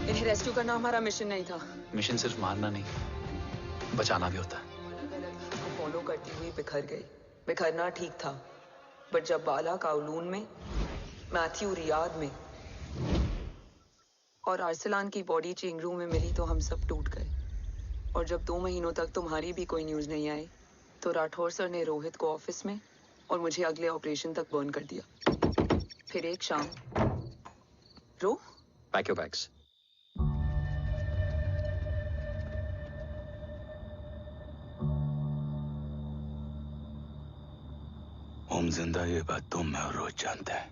इन्हें रेस्क्यू करना हमारा मिशन नहीं था।
मिशन सिर्फ मारना नहीं, बचाना भी होता है।
को फॉलो करती हुई बिखर गई। बिखरना ठीक था, बट जब बाला काउलून में, मैथ्यू रियाद में और आर्सलान की बॉडी चेंज रूम में मिली तो हम सब टूट गए। और जब 2 महीनों तक तुम्हारी भी कोई न्यूज नहीं आई तो राठौर सर ने रोहित को ऑफिस में और मुझे अगले ऑपरेशन तक बर्न कर दिया। फिर एक शाम रो
पैक योर बैग्स।
ओम जिंदा, ये बात तुम मैं और रोहित जानते हैं।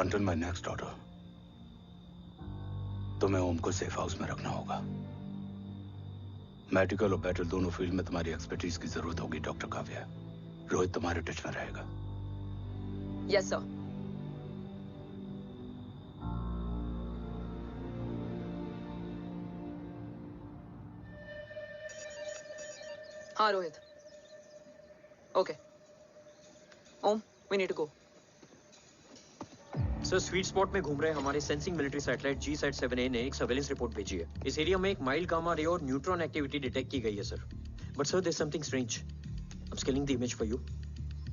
Until my next order, तुम्हें ओम को सेफ हाउस में रखना होगा। मेडिकल और बैटल दोनों फील्ड में तुम्हारी एक्सपर्टीज की जरूरत होगी डॉक्टर काव्या। रोहित तुम्हारे टच में रहेगा।
Yes sir. हाँ Rohit. Okay Om, we need to go.
Sir, sweet spot में घूम रहे हमारे सेंसिंग मिलिट्री सैटेलाइट G-SAT-7A ने एक सर्वेलेंस रिपोर्ट भेजी है। इस एरिया में एक माइल्ड गामा रे और न्यूट्रॉन एक्टिविटी डिटेक्ट की गई है sir. But sir, there is something strange. I am scaling the image for you.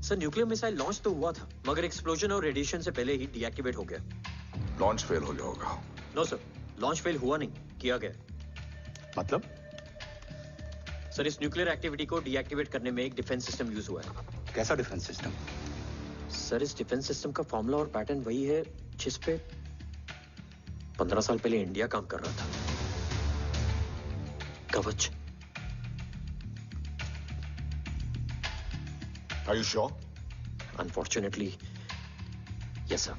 Sir, nuclear missile launch तो हुआ था, मगर एक्सप्लोजन और रेडिएशन से पहले ही डीएक्टिवेट हो गया।
लॉन्च फेल हो गया होगा।
नो सर, लॉन्च फेल हुआ नहीं, किया गया।
मतलब?
सर, इस न्यूक्लियर एक्टिविटी को डीएक्टिवेट करने में एक डिफेंस सिस्टम यूज हुआ है।
कैसा डिफेंस सिस्टम?
सर, इस डिफेंस सिस्टम का फॉर्मूला और पैटर्न वही है जिस पे 15 साल पहले इंडिया काम कर रहा था। कवच।
Are you sure?
Unfortunately, yes sir.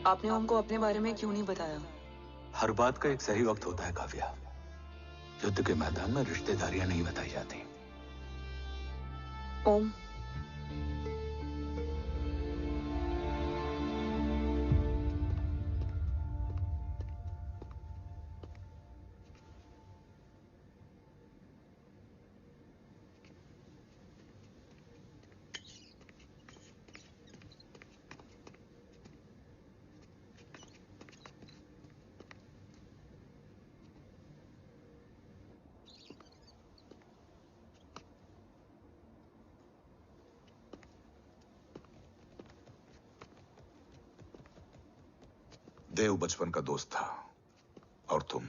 आपने ओम को अपने बारे में क्यों नहीं बताया?
हर बात का एक सही वक्त होता है काव्या। युद्ध के मैदान में रिश्तेदारियां नहीं बताई जाती।
ओम,
देव बचपन का दोस्त था और तुम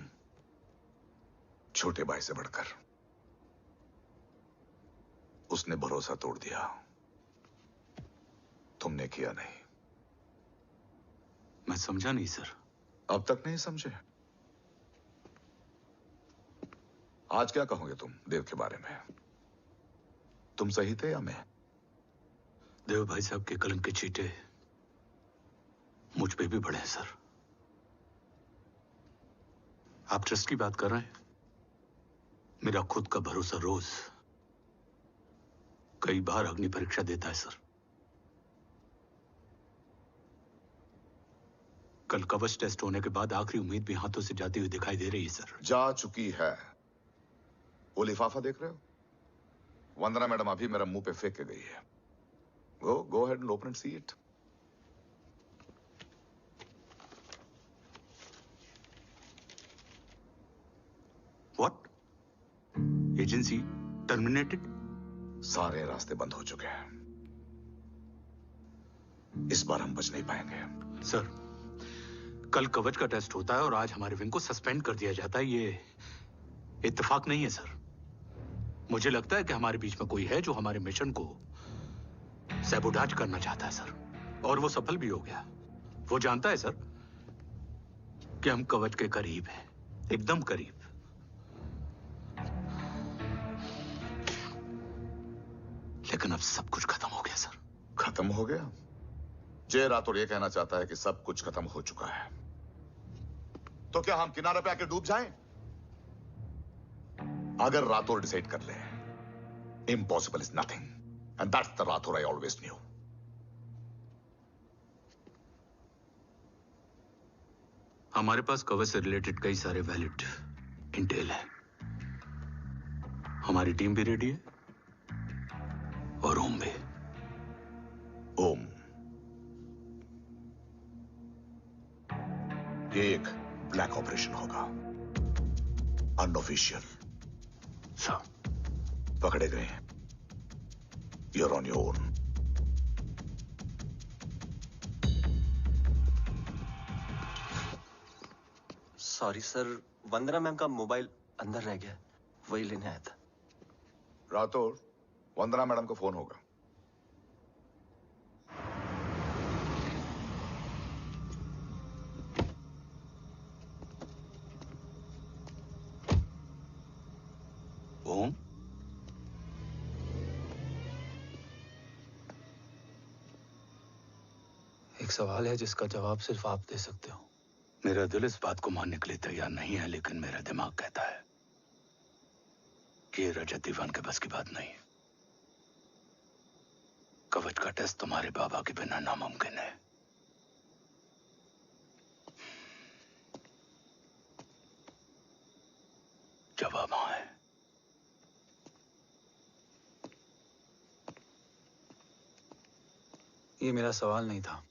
छोटे भाई से बढ़कर। उसने भरोसा तोड़ दिया, तुमने किया नहीं।
मैं समझा नहीं सर।
अब तक नहीं समझे? आज क्या कहोगे तुम देव के बारे में? तुम सही थे या मैं?
देव भाई साहब के कलंक के चीटे मुझ पे भी बड़े हैं सर। आप ट्रस्ट की बात कर रहे हैं? मेरा खुद का भरोसा रोज कई बार अग्नि परीक्षा देता है सर। कल कवच टेस्ट होने के बाद आखिरी उम्मीद भी हाथों से जाती हुई दिखाई दे रही है सर।
जा चुकी है। वो लिफाफा देख रहे हो? वंदना मैडम अभी मेरा मुंह पे फेंक के गई है। Go ahead and open and see it.
What? Agency terminated?
सारे रास्ते बंद हो चुके हैं। इस बार हम बच नहीं पाएंगे।
सर, कल कवच का टेस्ट होता है और आज हमारे विंग को सस्पेंड कर दिया जाता है। ये इत्तेफाक नहीं है सर। मुझे लगता है कि हमारे बीच में कोई है जो हमारे मिशन को सैबोटाज करना चाहता है सर, और वो सफल भी हो गया। वो जानता है सर कि हम कवच के करीब हैं, एकदम करीब। लेकिन अब सब कुछ खत्म हो गया सर।
खत्म हो गया? जय राठौर ये कहना चाहता है कि सब कुछ खत्म हो चुका है। तो क्या हम किनारे पे आके डूब जाएं? अगर राठौर डिसाइड कर ले, impossible is nothing, and that's the Rathore I always new.
हमारे पास कवच से रिलेटेड कई सारे वैलिड इंटेल है। हमारी टीम भी रेडी है और ओम भी।
ओम, ये एक ब्लैक ऑपरेशन होगा, अनऑफिशियल।
सर,
पकड़े गए। You're on your own.
Sorry sir, Vandana ma'am का मोबाइल अंदर रह गया, वही लेने आया था।
राठौर, वंदना मैडम को फोन होगा।
ओम,
एक सवाल है जिसका जवाब सिर्फ आप दे सकते हो।
मेरा दिल इस बात को मानने के लिए तैयार नहीं है, लेकिन मेरा दिमाग कहता है कि ये रजत दीवान के बस की बात नहीं। कवच का टेस्ट तुम्हारे बाबा के बिना नामुमकिन है। जवाब हाँ है।
ये मेरा सवाल नहीं था।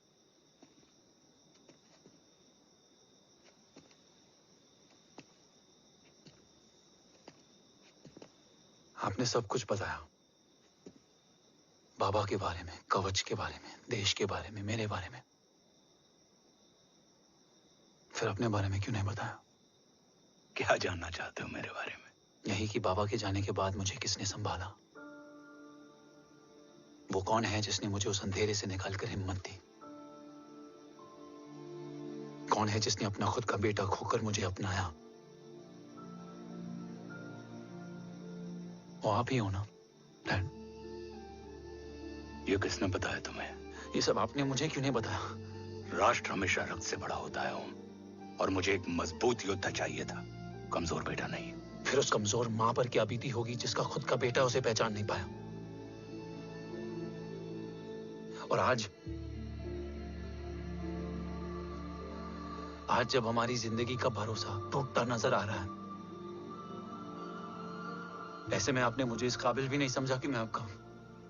आपने सब कुछ बताया, बाबा के बारे में, कवच के बारे में, देश के बारे में, मेरे बारे में। फिर अपने बारे में क्यों नहीं बताया?
क्या जानना चाहते हो मेरे बारे में?
यही कि बाबा के जाने के बाद मुझे किसने संभाला? वो कौन है जिसने मुझे उस अंधेरे से निकालकर हिम्मत दी? कौन है जिसने अपना खुद का बेटा खोकर मुझे अपनाया? वो आप ही हो ना, डैड?
ये किसने बताया तुम्हें?
ये सब आपने मुझे क्यों नहीं बताया?
राष्ट्र हमेशा रक्त से बड़ा होता है ओम, और मुझे एक मजबूत योद्धा चाहिए था, कमजोर बेटा नहीं।
फिर उस कमजोर मां पर क्या बीती होगी जिसका खुद का बेटा उसे पहचान नहीं पाया? और आज जब हमारी जिंदगी का भरोसा टूटता नजर आ रहा है, ऐसे में आपने मुझे इस काबिल भी नहीं समझा कि मैं आपका।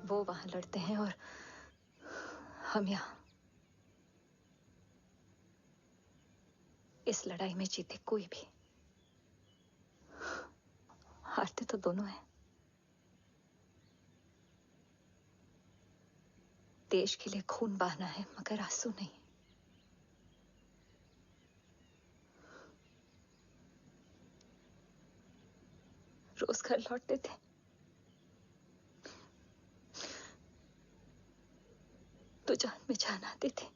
वो वहां लड़ते हैं और हम यहाँ। इस लड़ाई में जीते कोई भी, हारते तो दोनों हैं। देश के लिए खून बहाना है, मगर आंसू नहीं। रोज घर लौटते थे, तो जान में जान आती थी।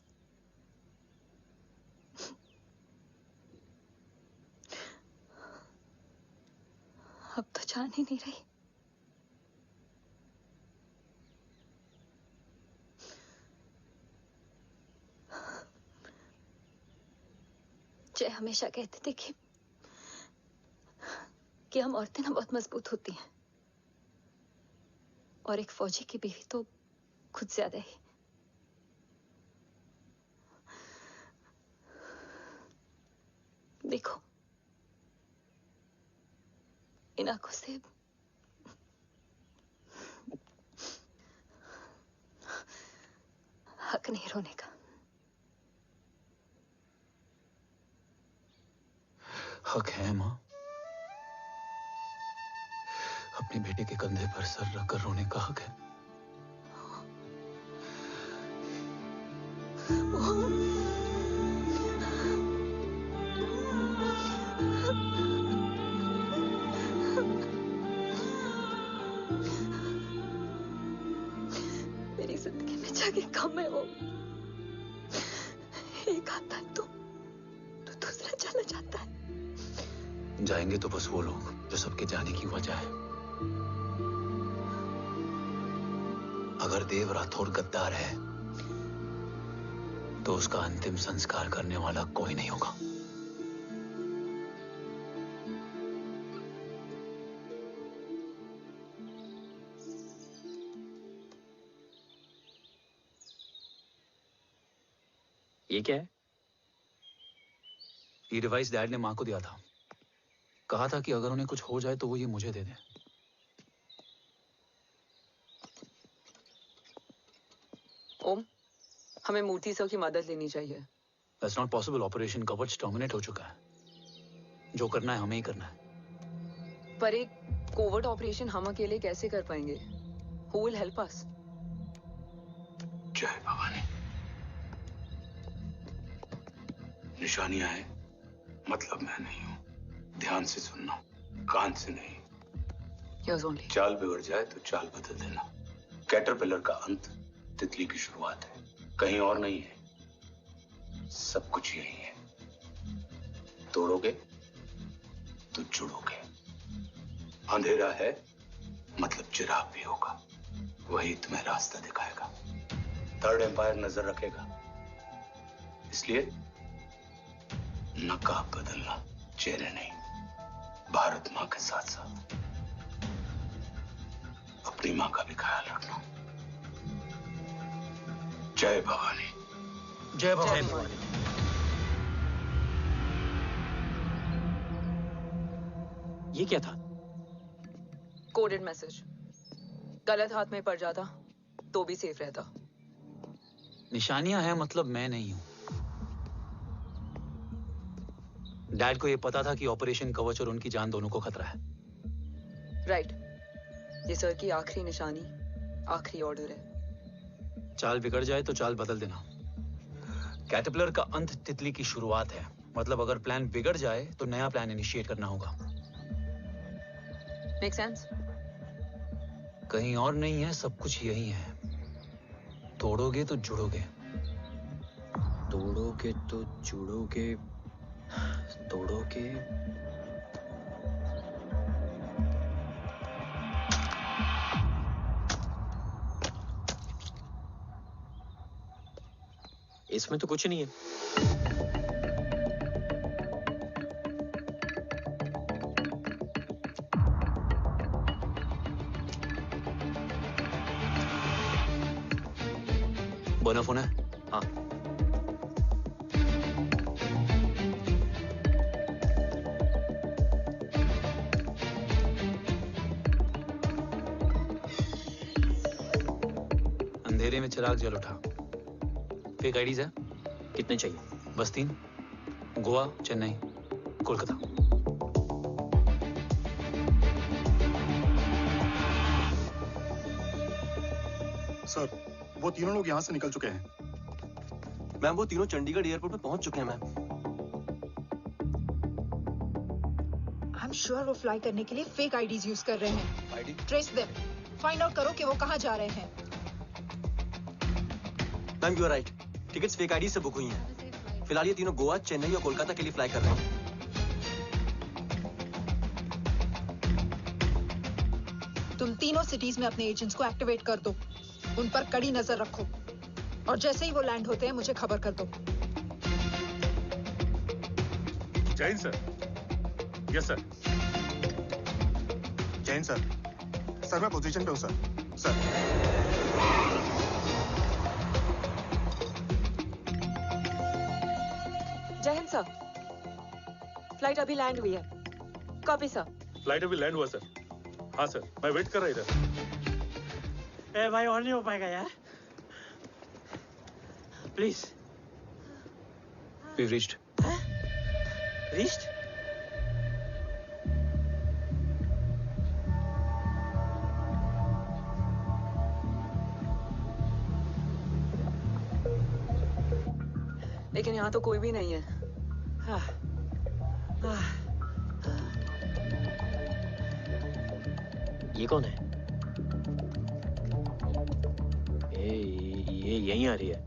अब तो जान ही नहीं रही। जय हमेशा कहते थे कि हम औरतें ना बहुत मजबूत होती हैं, और एक फौजी की बीवी तो खुद ज्यादा ही। देखो, इन आंखों से हक नहीं रोने का।
हक है माँ। अपने बेटे के कंधे पर सर रखकर रोने का हक है।
मेरी जिंदगी में जगह कम है वो। एक आता है तो दूसरा चला जाता है।
जाएंगे तो बस वो लोग जो सबके जाने की वजह है। अगर देव राठौर गद्दार है तो उसका अंतिम संस्कार करने वाला कोई नहीं होगा।
ये क्या है?
ये डिवाइस डैड ने मां को दिया था। कहा था कि अगर उन्हें कुछ हो जाए तो वो ये मुझे दे दें।
ओम, हमें मूर्ति सर की मदद लेनी चाहिए।
That's not possible. ऑपरेशन कवच टर्मिनेट हो चुका है। जो करना है हमें ही करना है।
पर एक कोवर्ट ऑपरेशन हम अकेले कैसे कर पाएंगे? Who will help us?
जय भवानी। निशानियां है, मतलब मैं नहीं हूं। ध्यान से सुनना, कान से नहीं।
Yes, only.
चाल बिगड़ जाए तो चाल बदल देना। कैटरपिलर का अंत तितली की शुरुआत है, कहीं और नहीं है। सब कुछ यही है। तोड़ोगे तो जुड़ोगे। अंधेरा है मतलब चिराग भी होगा, वही तुम्हें रास्ता दिखाएगा। थर्ड एम्पायर नजर रखेगा, इसलिए नकाब बदलना, चेहरे नहीं। भारत मां के साथ साथ अपनी मां का भी ख्याल रखना। जय भवानी।
जय भवानी। ये क्या था?
Coded message. गलत हाथ में पड़ जाता तो भी सेफ रहता।
निशानियां हैं मतलब मैं नहीं हूं। डैड को यह पता था कि ऑपरेशन कवच और उनकी जान दोनों को खतरा है।
राइट। ये सर की आखिरी निशानी, आखिरी ऑर्डर है।
चाल बिगड़ जाए तो चाल बदल देना। कैटरपिलर का अंत तितली की शुरुआत है, मतलब अगर प्लान बिगड़ जाए तो नया प्लान इनिशिएट करना होगा।
Make sense?
कहीं और नहीं है, सब कुछ यही है। तोड़ोगे तो जुड़ोगे।
तोड़ोगे तो जुड़ोगे। तोड़ोगे। इसमें तो कुछ नहीं है।
बना फोन है?
हाँ।
अंधेरे में चिराग जल उठा। फेक आईडीज है?
कितने चाहिए?
बस 3। गोवा, चेन्नई, कोलकाता।
सर, वो तीनों लोग यहाँ से निकल चुके हैं।
मैम, वो तीनों चंडीगढ़ एयरपोर्ट पे पहुंच चुके हैं मैम।
आई एम श्योर वो फ्लाई करने के लिए फेक आईडीज यूज कर रहे हैं।
ID?
Trace them. Find out करो कि वो कहाँ जा रहे हैं।
Ma'am, you are right. Tickets fake ID से बुक हुई हैं। फिलहाल ये तीनों गोवा, चेन्नई और कोलकाता के लिए फ्लाई कर रहे हैं।
तुम तीनों सिटीज में अपने एजेंट्स को एक्टिवेट कर दो। उन पर कड़ी नजर रखो और जैसे ही वो लैंड होते हैं मुझे खबर कर दो।
Jain sir. Yes sir. Jain sir. Sir मैं पोजीशन पे हूँ सर। सर।
जय हिंद सर। फ्लाइट अभी लैंड हुई है। Copy sir.
फ्लाइट अभी लैंड हुआ सर। हाँ सर, मैं वेट कर रहा इधर।
ए भाई और नहीं हो पाएगा यार, प्लीज।
We've reached.
Reached?
लेकिन यहाँ तो कोई भी नहीं है।
ये कौन है? ये यहीं आ रही है।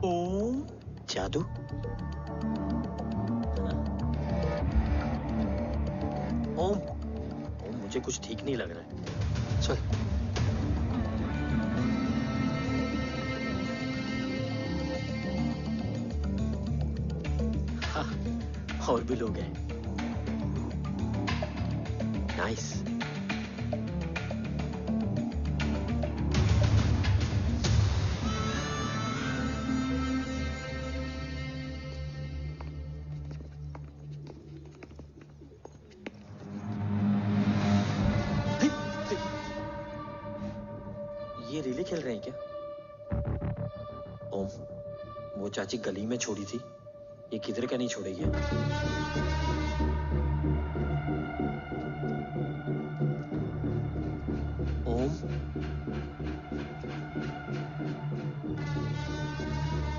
ओम जादू। ओम मुझे कुछ ठीक नहीं लग रहा है।
चल।
और भी लोग हैं। नाइस। ये रिले खेल रहे हैं क्या? ओम, वो चाची गली में छोड़ी थी, ये किधर का नहीं छोड़ेगी। ओम,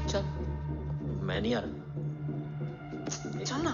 चल। मैं नहीं आ रहा। चल ना।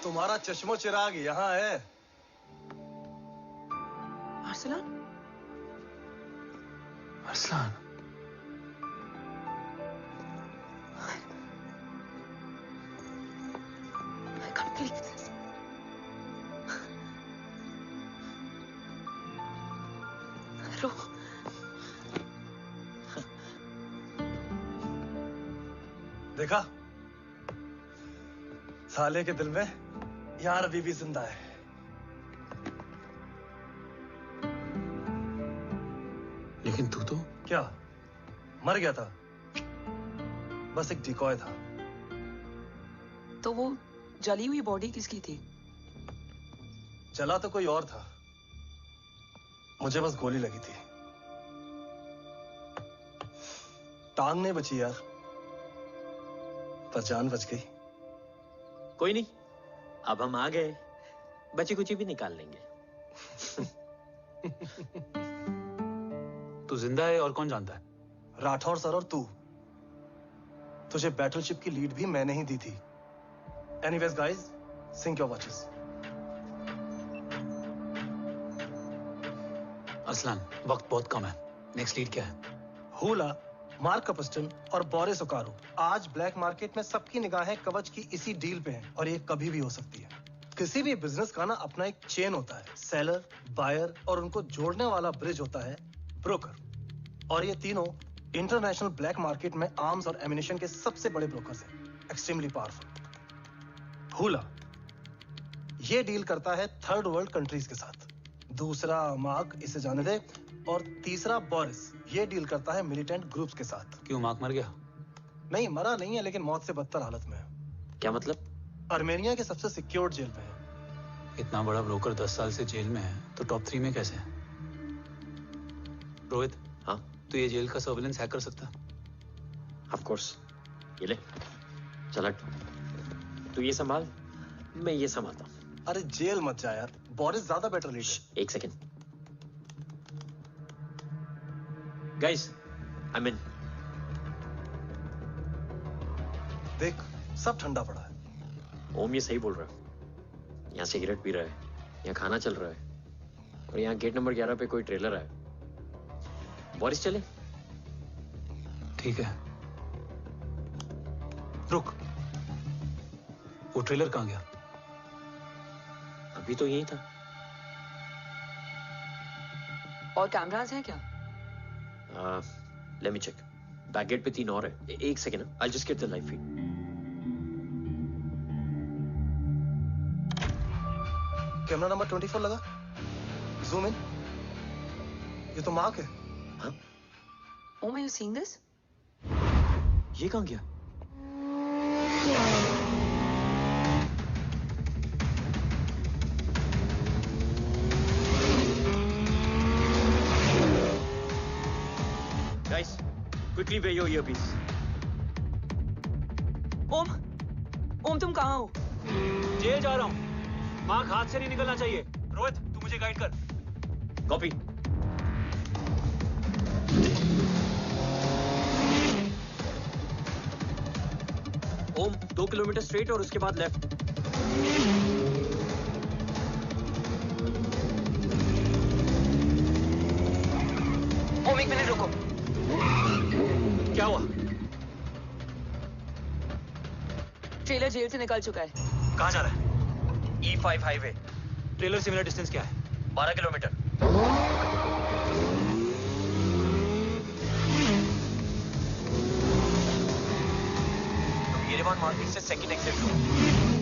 तुम्हारा चश्मो चिराग यहाँ है।
Arsalan?
Arsalan.
I can't believe this. रो।
देखा? साले के दिल में यार अभी भी जिंदा है।
लेकिन तू तो
क्या मर गया था? बस एक डिकॉय था।
तो वो जली हुई बॉडी किसकी थी?
चला तो कोई और था, मुझे बस गोली लगी थी। टांग नहीं बची यार, पर जान बच गई।
कोई नहीं, अब हम आ गए, बची कुची भी निकाल लेंगे।
तू जिंदा है और कौन जानता है?
राठौर सर और तू। तुझे बैटलशिप की लीड भी मैंने ही दी थी। Anyways guys, sync your watches.
Arsalan, वक्त बहुत कम है। नेक्स्ट लीड क्या है?
हुला, मार्क कपस्टन और बोरिस ओकारो। आज ब्लैक मार्केट में सबकी निगाहें कवच की इसी डील पे हैं और ये कभी भी हो सकती है। किसी भी बिजनेस का ना अपना एक चेन होता है, सेलर, बायर और उनको जोड़ने वाला ब्रिज होता है ब्रोकर। और ये तीनों इंटरनेशनल ब्लैक मार्केट में आर्म्स और एमिनेशन के सबसे बड़े ब्रोकर्स हैं, एक्सट्रीमली पावरफुल। हुला ये डील करता है थर्ड वर्ल्ड कंट्रीज के साथ। दूसरा मार्क, इसे जाने दे। और तीसरा बोरिस, ये डील करता है मिलिटेंट ग्रुप्स के साथ।
क्यों, मार्क मर गया?
नहीं, मरा नहीं है, लेकिन मौत से बदतर हालत में है।
क्या मतलब?
आर्मेनिया के सबसे सिक्योर्ड जेल में है।
इतना बड़ा ब्रोकर 10 साल से जेल में है, तो टॉप 3 में कैसे है? रोहित,
हाँ?
तो ये जेल का सर्विलेंस हैक कर सकता?
Of course. ये ले, चल तू ये संभाल, मैं ये संभालता हूँ।
अरे जेल मत जा यार, बोरिस ज्यादा बेटर लीडर।
एक सेकेंड गाइस, आई मीन।
देख, सब ठंडा पड़ा है।
ओम ये सही बोल रहा है। यहाँ सिगरेट पी रहा है, यहाँ खाना चल रहा है, और यहाँ गेट नंबर 11 पे कोई ट्रेलर है। बोरिस चले?
ठीक है, रुक।
वो ट्रेलर कहाँ गया?
अभी तो यही था।
और कैमरास हैं क्या?
Let me check. Back gate पे 3 और है। एक second, I just get the live feed.
Camera number 24 लगा। Zoom in. ये तो मार्क है।
हाँ?
Om, are you seeing this?
ये कहाँ गया? Guys, quickly wear your earpiece.
ओम तुम कहाँ हो?
जेल जा रहा हूँ। मार्क हाथ से नहीं निकलना चाहिए। रोहित, तू मुझे गाइड कर। कॉपी। ओम 2 किलोमीटर स्ट्रेट और उसके बाद लेफ्ट।
ओम 1 मिनट रुको।
क्या हुआ?
ट्रेलर जेल से निकल चुका है।
कहाँ जा रहा है? E5 highway. ट्रेलर से मेरा डिस्टेंस क्या है? 12 किलोमीटर। येरेवान मार्केट से सेकंड एक्सिट लो।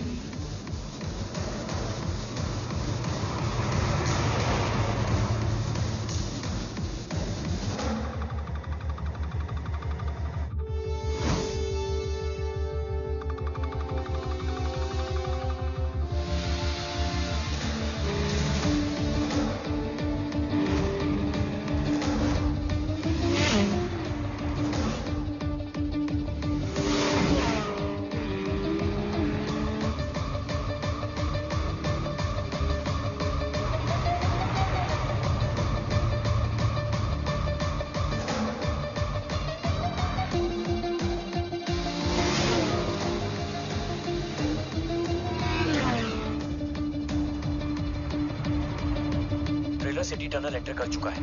सिटी टनल एंटर कर चुका है।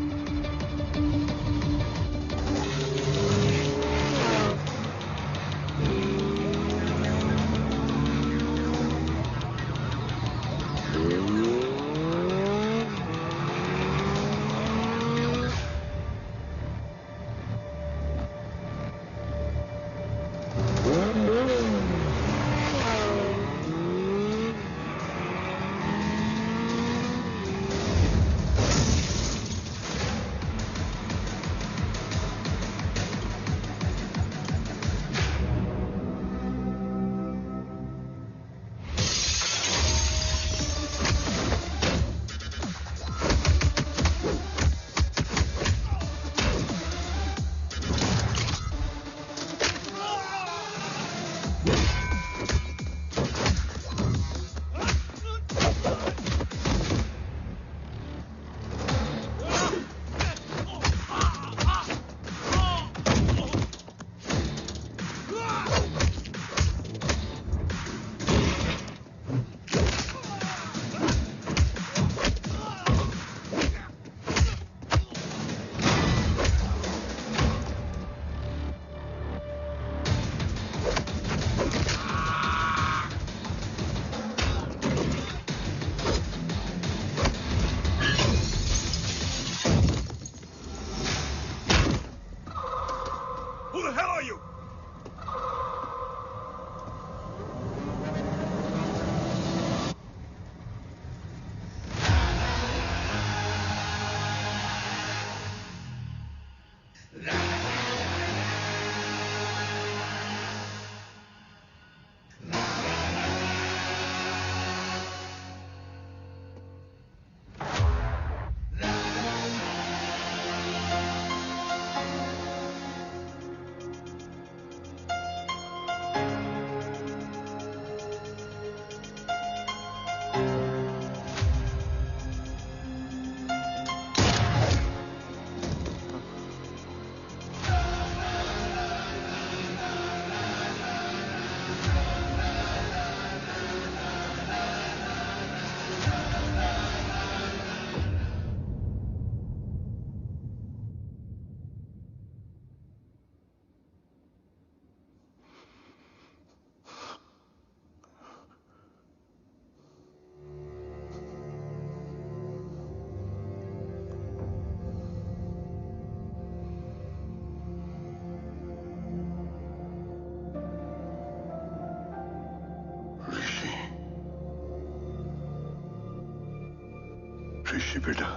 ऋषि बेटा।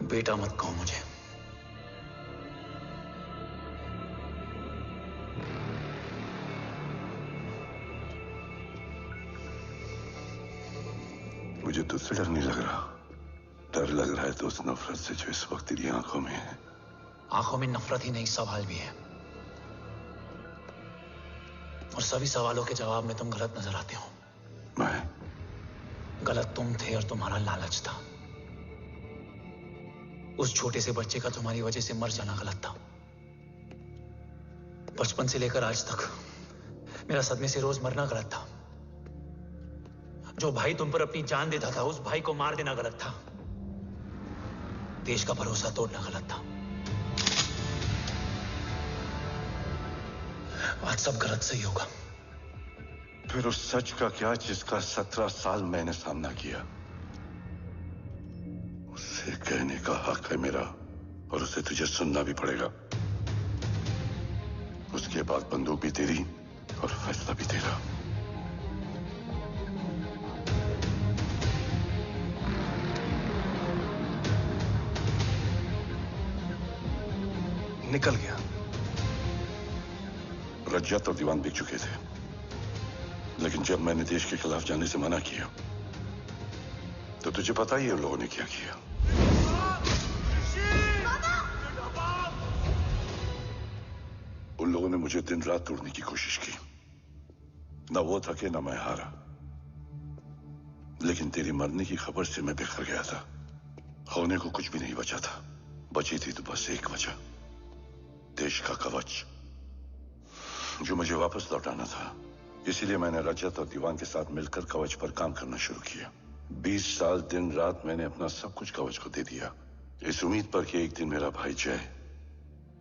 बेटा मत कहो मुझे।
मुझे तुझसे डर नहीं लग रहा। डर लग रहा है तो उस नफरत से जो इस वक्त तेरी आंखों में है।
आंखों में नफरत ही नहीं, सवाल भी है, और सभी सवालों के जवाब में तुम गलत नजर आते हो।
मैं
गलत तुम थे और तुम्हारा लालच था। उस छोटे से बच्चे का तुम्हारी वजह से मर जाना गलत था। बचपन से लेकर आज तक मेरा सदमे से रोज मरना गलत था। जो भाई तुम पर अपनी जान देता था, उस भाई को मार देना गलत था। देश का भरोसा तोड़ना गलत था। आज सब गलत सही होगा।
फिर उस सच का क्या जिसका 17 साल मैंने सामना किया? उसे कहने का हक है मेरा, और उसे तुझे सुनना भी पड़ेगा। उसके बाद बंदूक भी तेरी और फैसला भी तेरा।
निकल गया।
रज्जत और दीवान बिक चुके थे, लेकिन जब मैंने देश के खिलाफ जाने से मना किया तो तुझे पता ही है उन लोगों ने क्या किया। उन लोगों ने मुझे दिन रात तोड़ने की कोशिश की। ना वो थके ना मैं हारा, लेकिन तेरी मरने की खबर से मैं बिखर गया था। होने को कुछ भी नहीं बचा था। बची थी तो बस एक वजह, देश का कवच, जो मुझे वापस लौटाना था। इसीलिए मैंने रजत और दीवान के साथ मिलकर कवच पर काम करना शुरू किया। 20 साल दिन रात मैंने अपना सब कुछ कवच को दे दिया, इस उम्मीद पर कि एक दिन मेरा भाई जय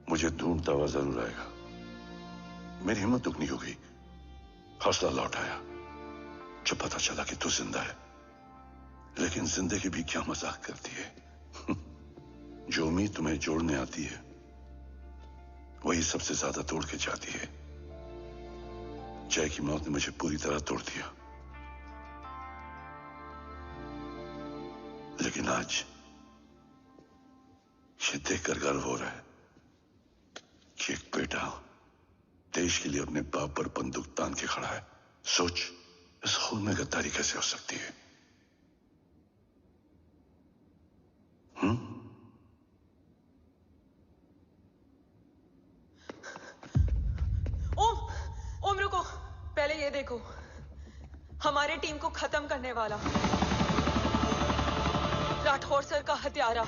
मुझे ढूंढता हुआ जरूर आएगा। मेरी हिम्मत दुगनी हो गई, हौसला लौट आया जब पता चला कि तू जिंदा है। लेकिन जिंदगी भी क्या मजाक करती है। जो उम्मीद तुम्हें जोड़ने आती है वही सबसे ज्यादा तोड़ के जाती है। जय की मौत ने मुझे पूरी तरह तोड़ दिया, लेकिन आज ये देखकर गर्व हो रहा है कि एक बेटा देश के लिए अपने बाप पर बंदूक तान के खड़ा है। सोच, इस खून में गद्दारी कैसे हो सकती है?
ओम रुको, पहले ये देखो, हमारे टीम को खत्म करने वाला राठौर सर का हत्यारा।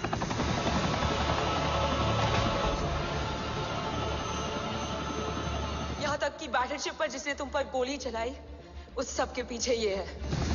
यहां तक कि बैटलशिप पर जिसने तुम पर गोली चलाई, उस सब के पीछे ये है।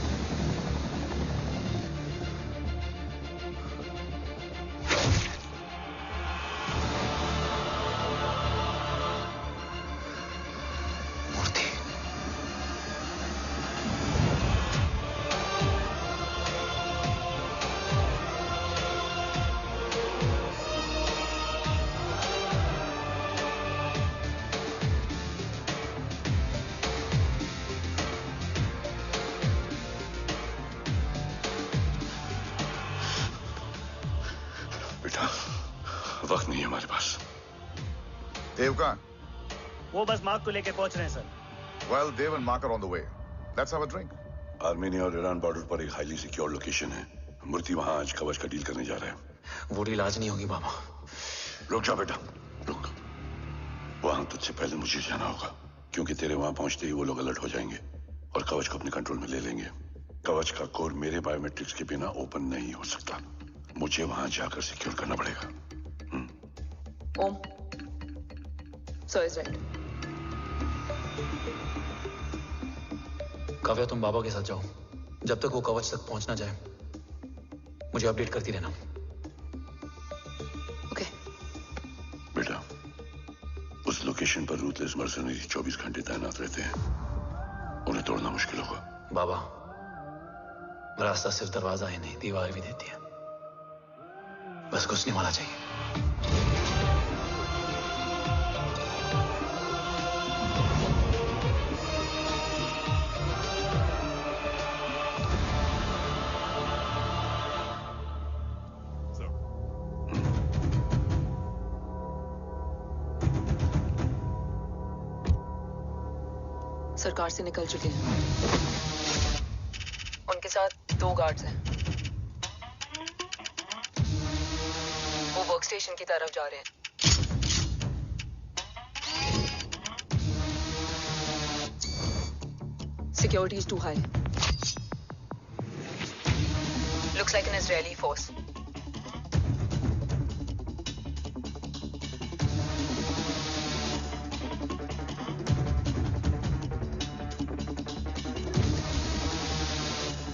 वक्त नहीं है हमारे पास। देव कहाँ?
वो बस मार्क को लेके पहुंच रहे हैं sir.
Well, Dev and Mark are on the way. Let's have a drink.
Armenia और ईरान बॉर्डर पर एक हाईली सिक्योर लोकेशन है। मूर्ति वहां आज कवच का डील करने जा रहा है।
वो डील आज नहीं होगी बाबा।
रुक जा बेटा, रुक। वहां तुझसे पहले मुझे जाना होगा, क्योंकि तेरे वहां पहुंचते ही वो लोग अलर्ट हो जाएंगे और कवच को अपने कंट्रोल में ले लेंगे। कवच का कोड मेरे बायोमेट्रिक्स के बिना ओपन नहीं हो सकता। मुझे वहां जाकर सिक्योर करना पड़ेगा।
ओम, सर इज राइट।
काव्या, तुम बाबा के साथ जाओ। जब तक वो कवच तक पहुंच ना जाए मुझे अपडेट करती रहना।
ओके।
बेटा, उस लोकेशन पर रूथलेस मर्सनरी 24 घंटे तैनात रहते हैं। उन्हें तोड़ना मुश्किल होगा।
बाबा, रास्ता सिर्फ दरवाजा ही नहीं, दीवार भी देती है। बस घुसने वाला चाहिए।
सरकार से निकल चुके हैं। उनके साथ 2 गार्ड्स हैं। वो वर्क स्टेशन की तरफ जा रहे हैं। Security is too high. Looks like an Israeli force.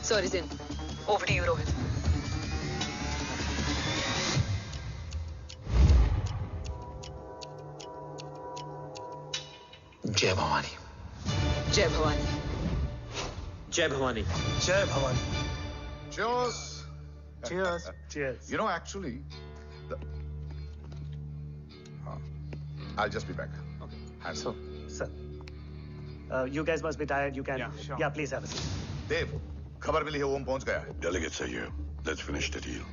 Sir is in. Over to you, Rohit.
जय भवानी।
जय भवानी।
जय भवानी।
जय Bhavani.
Cheers.
Cheers. Cheers.
You know, actually, I'll just be back. Okay. Hands up.
Sir. You guys must be tired. You can.
Yeah, sure.
Yeah, please have a seat.
देव, खबर मिली है ओम पहुंच गया है।
Delegates are here. Let's finish the deal.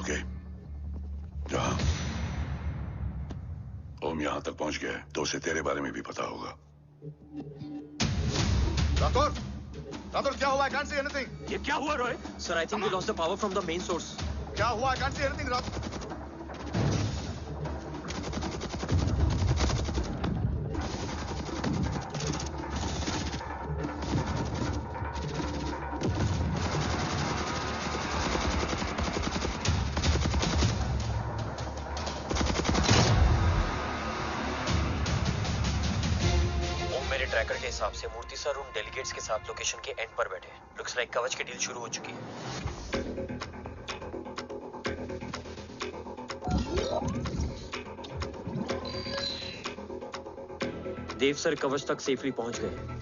Okay? जहाँ ओम यहाँ तक पहुंच गया है, तो उसे तेरे बारे में भी पता होगा।
राठौर, क्या हुआ? I can't see anything.
ये क्या हुआ, Rohit? Sir, I think we lost the power from the main source.
क्या हुआ? I can't see anything, Rathore.
Tracker के हिसाब से मूर्ति सर उन डेलीगेट्स के साथ लोकेशन के एंड पर बैठे हैं। लुक्स लाइक कवच की डील शुरू हो चुकी है। देव सर कवच तक सेफली पहुंच गए।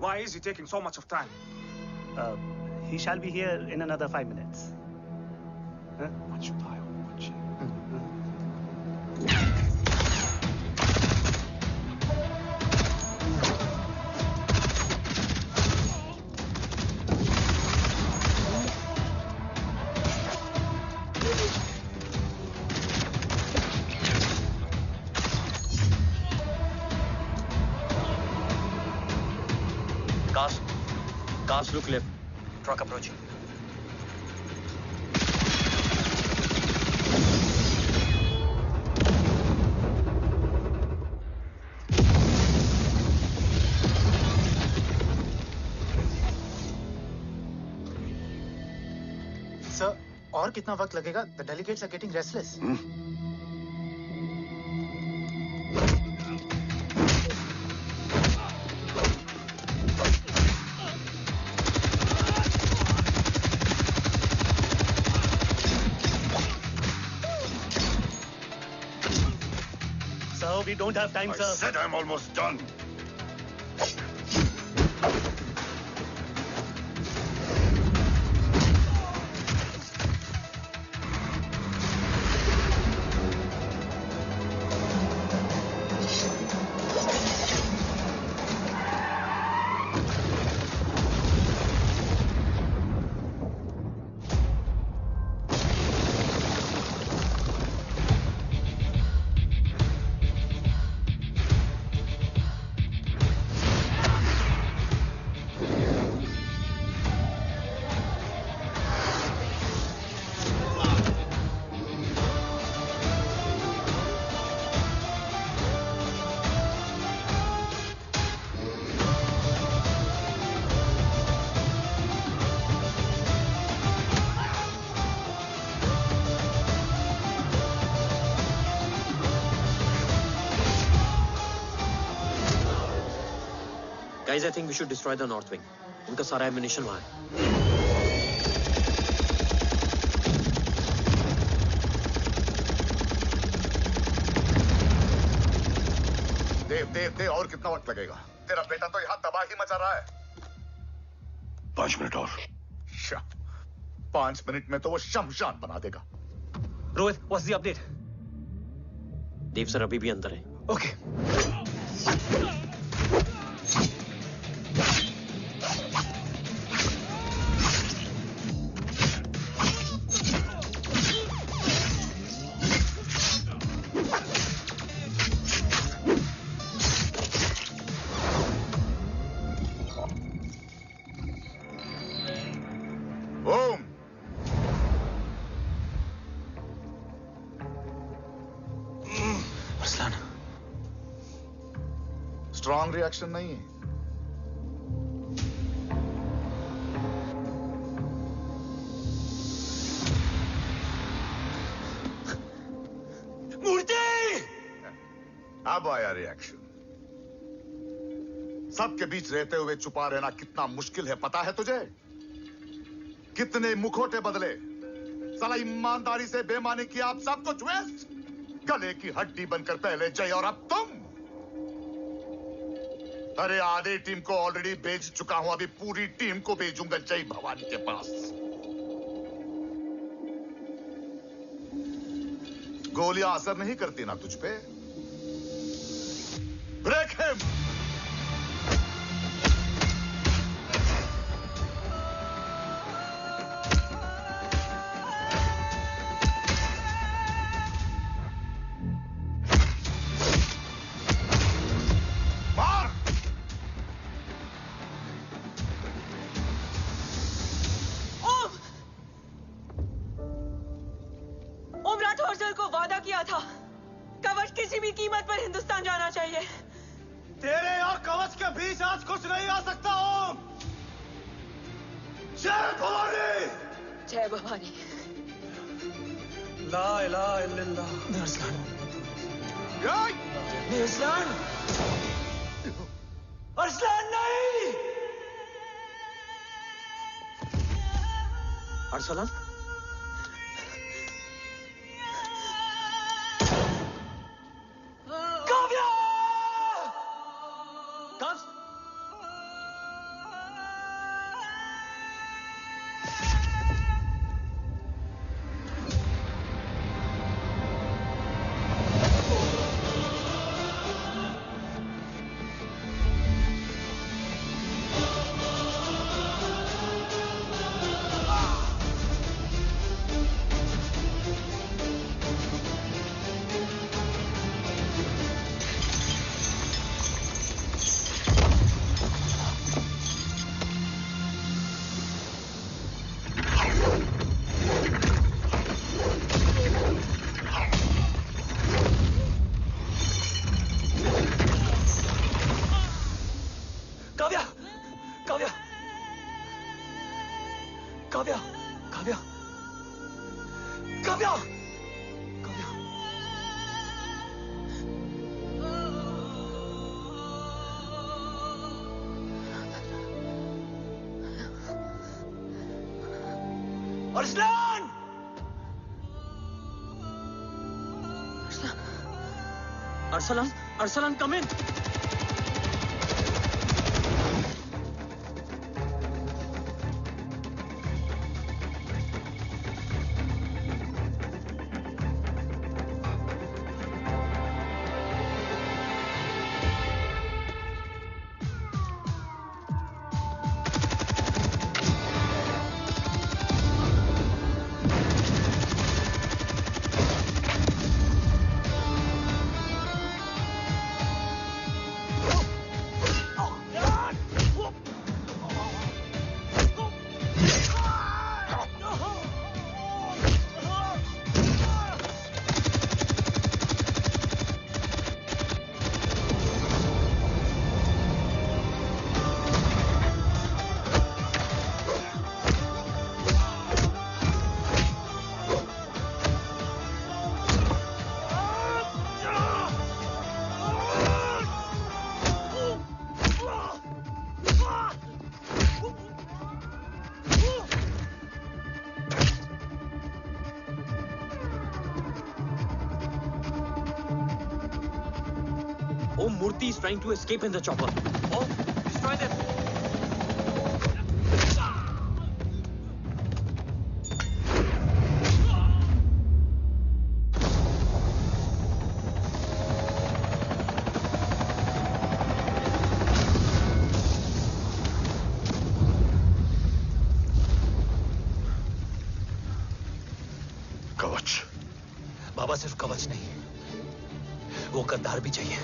Why is he taking so much of time?
He shall be here in another 5 minutes. Huh?
What should I watch?
Cars look left. Truck approaching.
Sir, और कितना वक्त लगेगा? The delegates are getting restless.
We don't have time, sir.
I said I'm almost done.
Guys, I think we should destroy the north wing. उनका सारा ammunition वहाँ है.
देव और कितना वक्त लगेगा? तेरा बेटा तो यहाँ तबाही मचा रहा है.
5 मिनट और.
5 मिनट में तो वो शमशान बना देगा.
Rohit, what's the update?
Dev sir अभी भी अंदर है.
Okay.
स्ट्रॉन्ग रिएक्शन नहीं है.
मूर्ति!
अब आया रिएक्शन. सबके बीच रहते हुए छुपा रहना कितना मुश्किल है पता है तुझे? कितने मुखौटे बदले. साला ईमानदारी से बेईमानी किया, आप सब कुछ वेस्ट. गले की हड्डी बनकर पहले जय और अब तुम. अरे आधे टीम को ऑलरेडी भेज चुका हूं, अभी पूरी टीम को भेजूंगा जय भवानी के पास. गोलियां असर नहीं करती ना तुझ पे. Break him.
तेरे और कवच के बीच आज कुछ नहीं आ सकता. ओम, जय भवानी.
जय भवानी.
ला इलाहा इल्लल्लाह.
अरसलान.
अरसलान. अरसलान नहीं.
Arsalan.
Arsalan!
Arsalan, Arsalan, come in. Murthy is trying to escape in the chopper. Oh, destroy them.
कवच।
बाबा सिर्फ कवच नहीं, वो गद्दार भी चाहिए।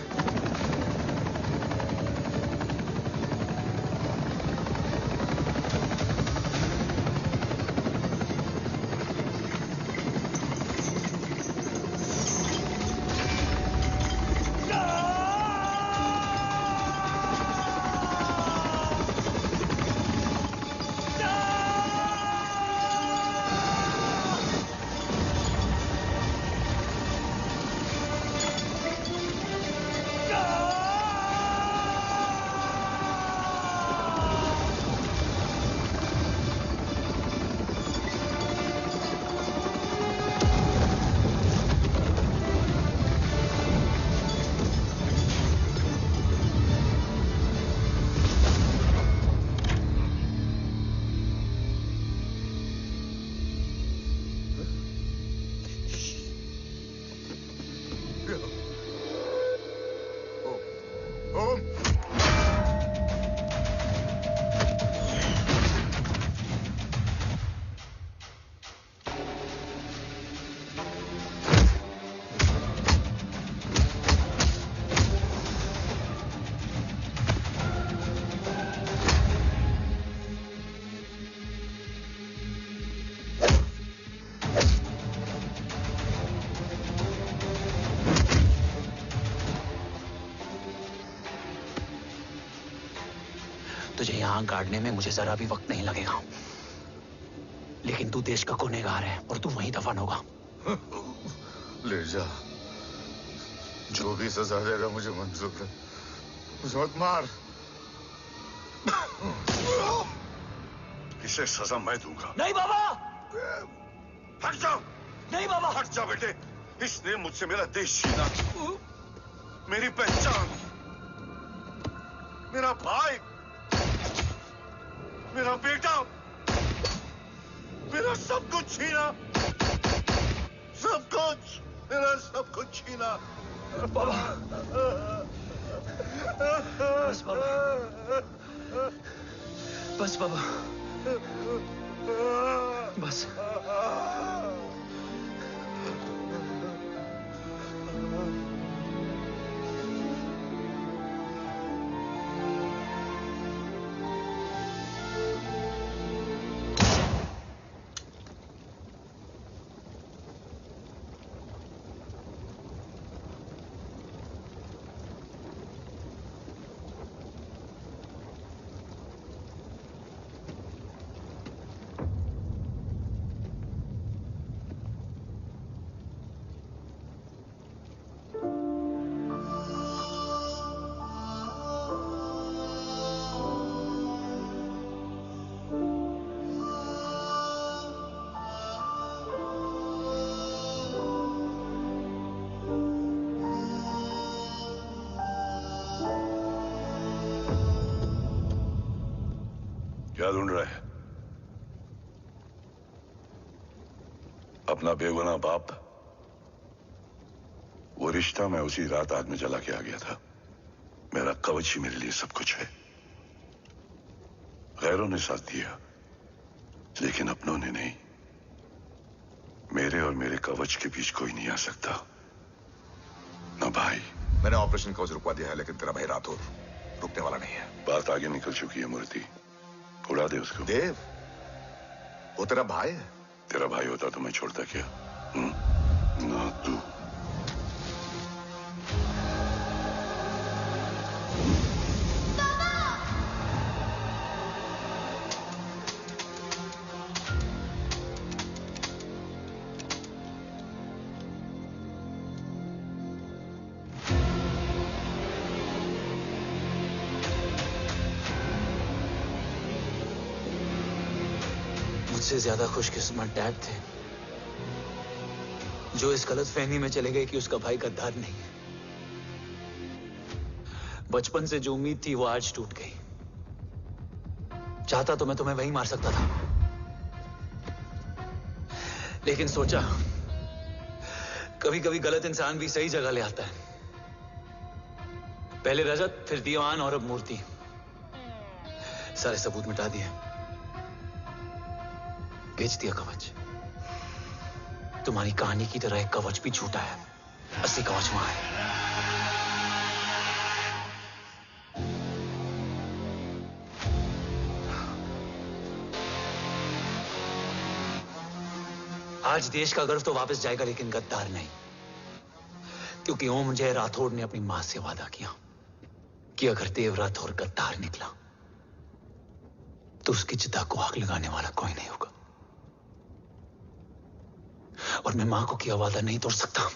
तुझे यहां गाड़ने में मुझे जरा भी वक्त नहीं लगेगा, लेकिन तू देश का गुनहगार है और तू वहीं दफन होगा।
ले जा, जो भी सजा देगा मुझे मंजूर है, मुझे मत मार।
इसे सजा मैं दूंगा।
नहीं बाबा,
हट जाओ।
नहीं बाबा,
हट जा बेटे। इसने मुझसे मेरा देश छीना, मेरी पहचान, मेरा भाई, मेरा बेटा, मेरा सब कुछ छीना, सब कुछ, मेरा सब कुछ छीना।
बाबा, बस बाबा, बस बाबा, बस।
क्या ढूंढ रहा है? अपना बेगुनाह बाप। वो रिश्ता मैं उसी रात आग में जला के आ गया था। मेरा कवच ही मेरे लिए सब कुछ है। गैरों ने साथ दिया, लेकिन अपनों ने नहीं। मेरे और मेरे कवच के बीच कोई नहीं आ सकता। ना भाई।
मैंने ऑपरेशन कवच रुकवा दिया है, लेकिन तेरा भाई राठौर रुकने वाला नहीं है।
बात आगे निकल चुकी है मूर्ति, उड़ा दे उसको।
देव, वो तेरा भाई है।
तेरा भाई होता तो मैं छोड़ता क्या? ना तू।
मुझसे ज्यादा खुशकिस्मत डैड थे, जो इस गलतफहमी में चले गए कि उसका भाई गद्दार नहीं है। बचपन से जो उम्मीद थी वो आज टूट गई। चाहता तो मैं तुम्हें वहीं मार सकता था, लेकिन सोचा कभी कभी गलत इंसान भी सही जगह ले आता है। पहले रजत, फिर दीवान और अब मूर्ति। सारे सबूत मिटा दिए, बेच दिया कवच। तुम्हारी कहानी की तरह एक कवच भी झूठा है, असली कवच वहां है। आज देश का गर्व तो वापस जाएगा, लेकिन गद्दार नहीं, क्योंकि ओम जय राठौड़ ने अपनी मां से वादा किया कि अगर देव राठौड़ गद्दार निकला तो उसकी चिता को आग लगाने वाला कोई नहीं होगा। और मैं मां को किया वादा नहीं तोड़ सकता।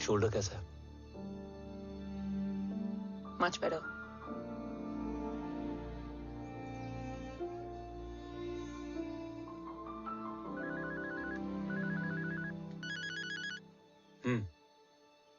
शोल्डर कैसा है?
Much better.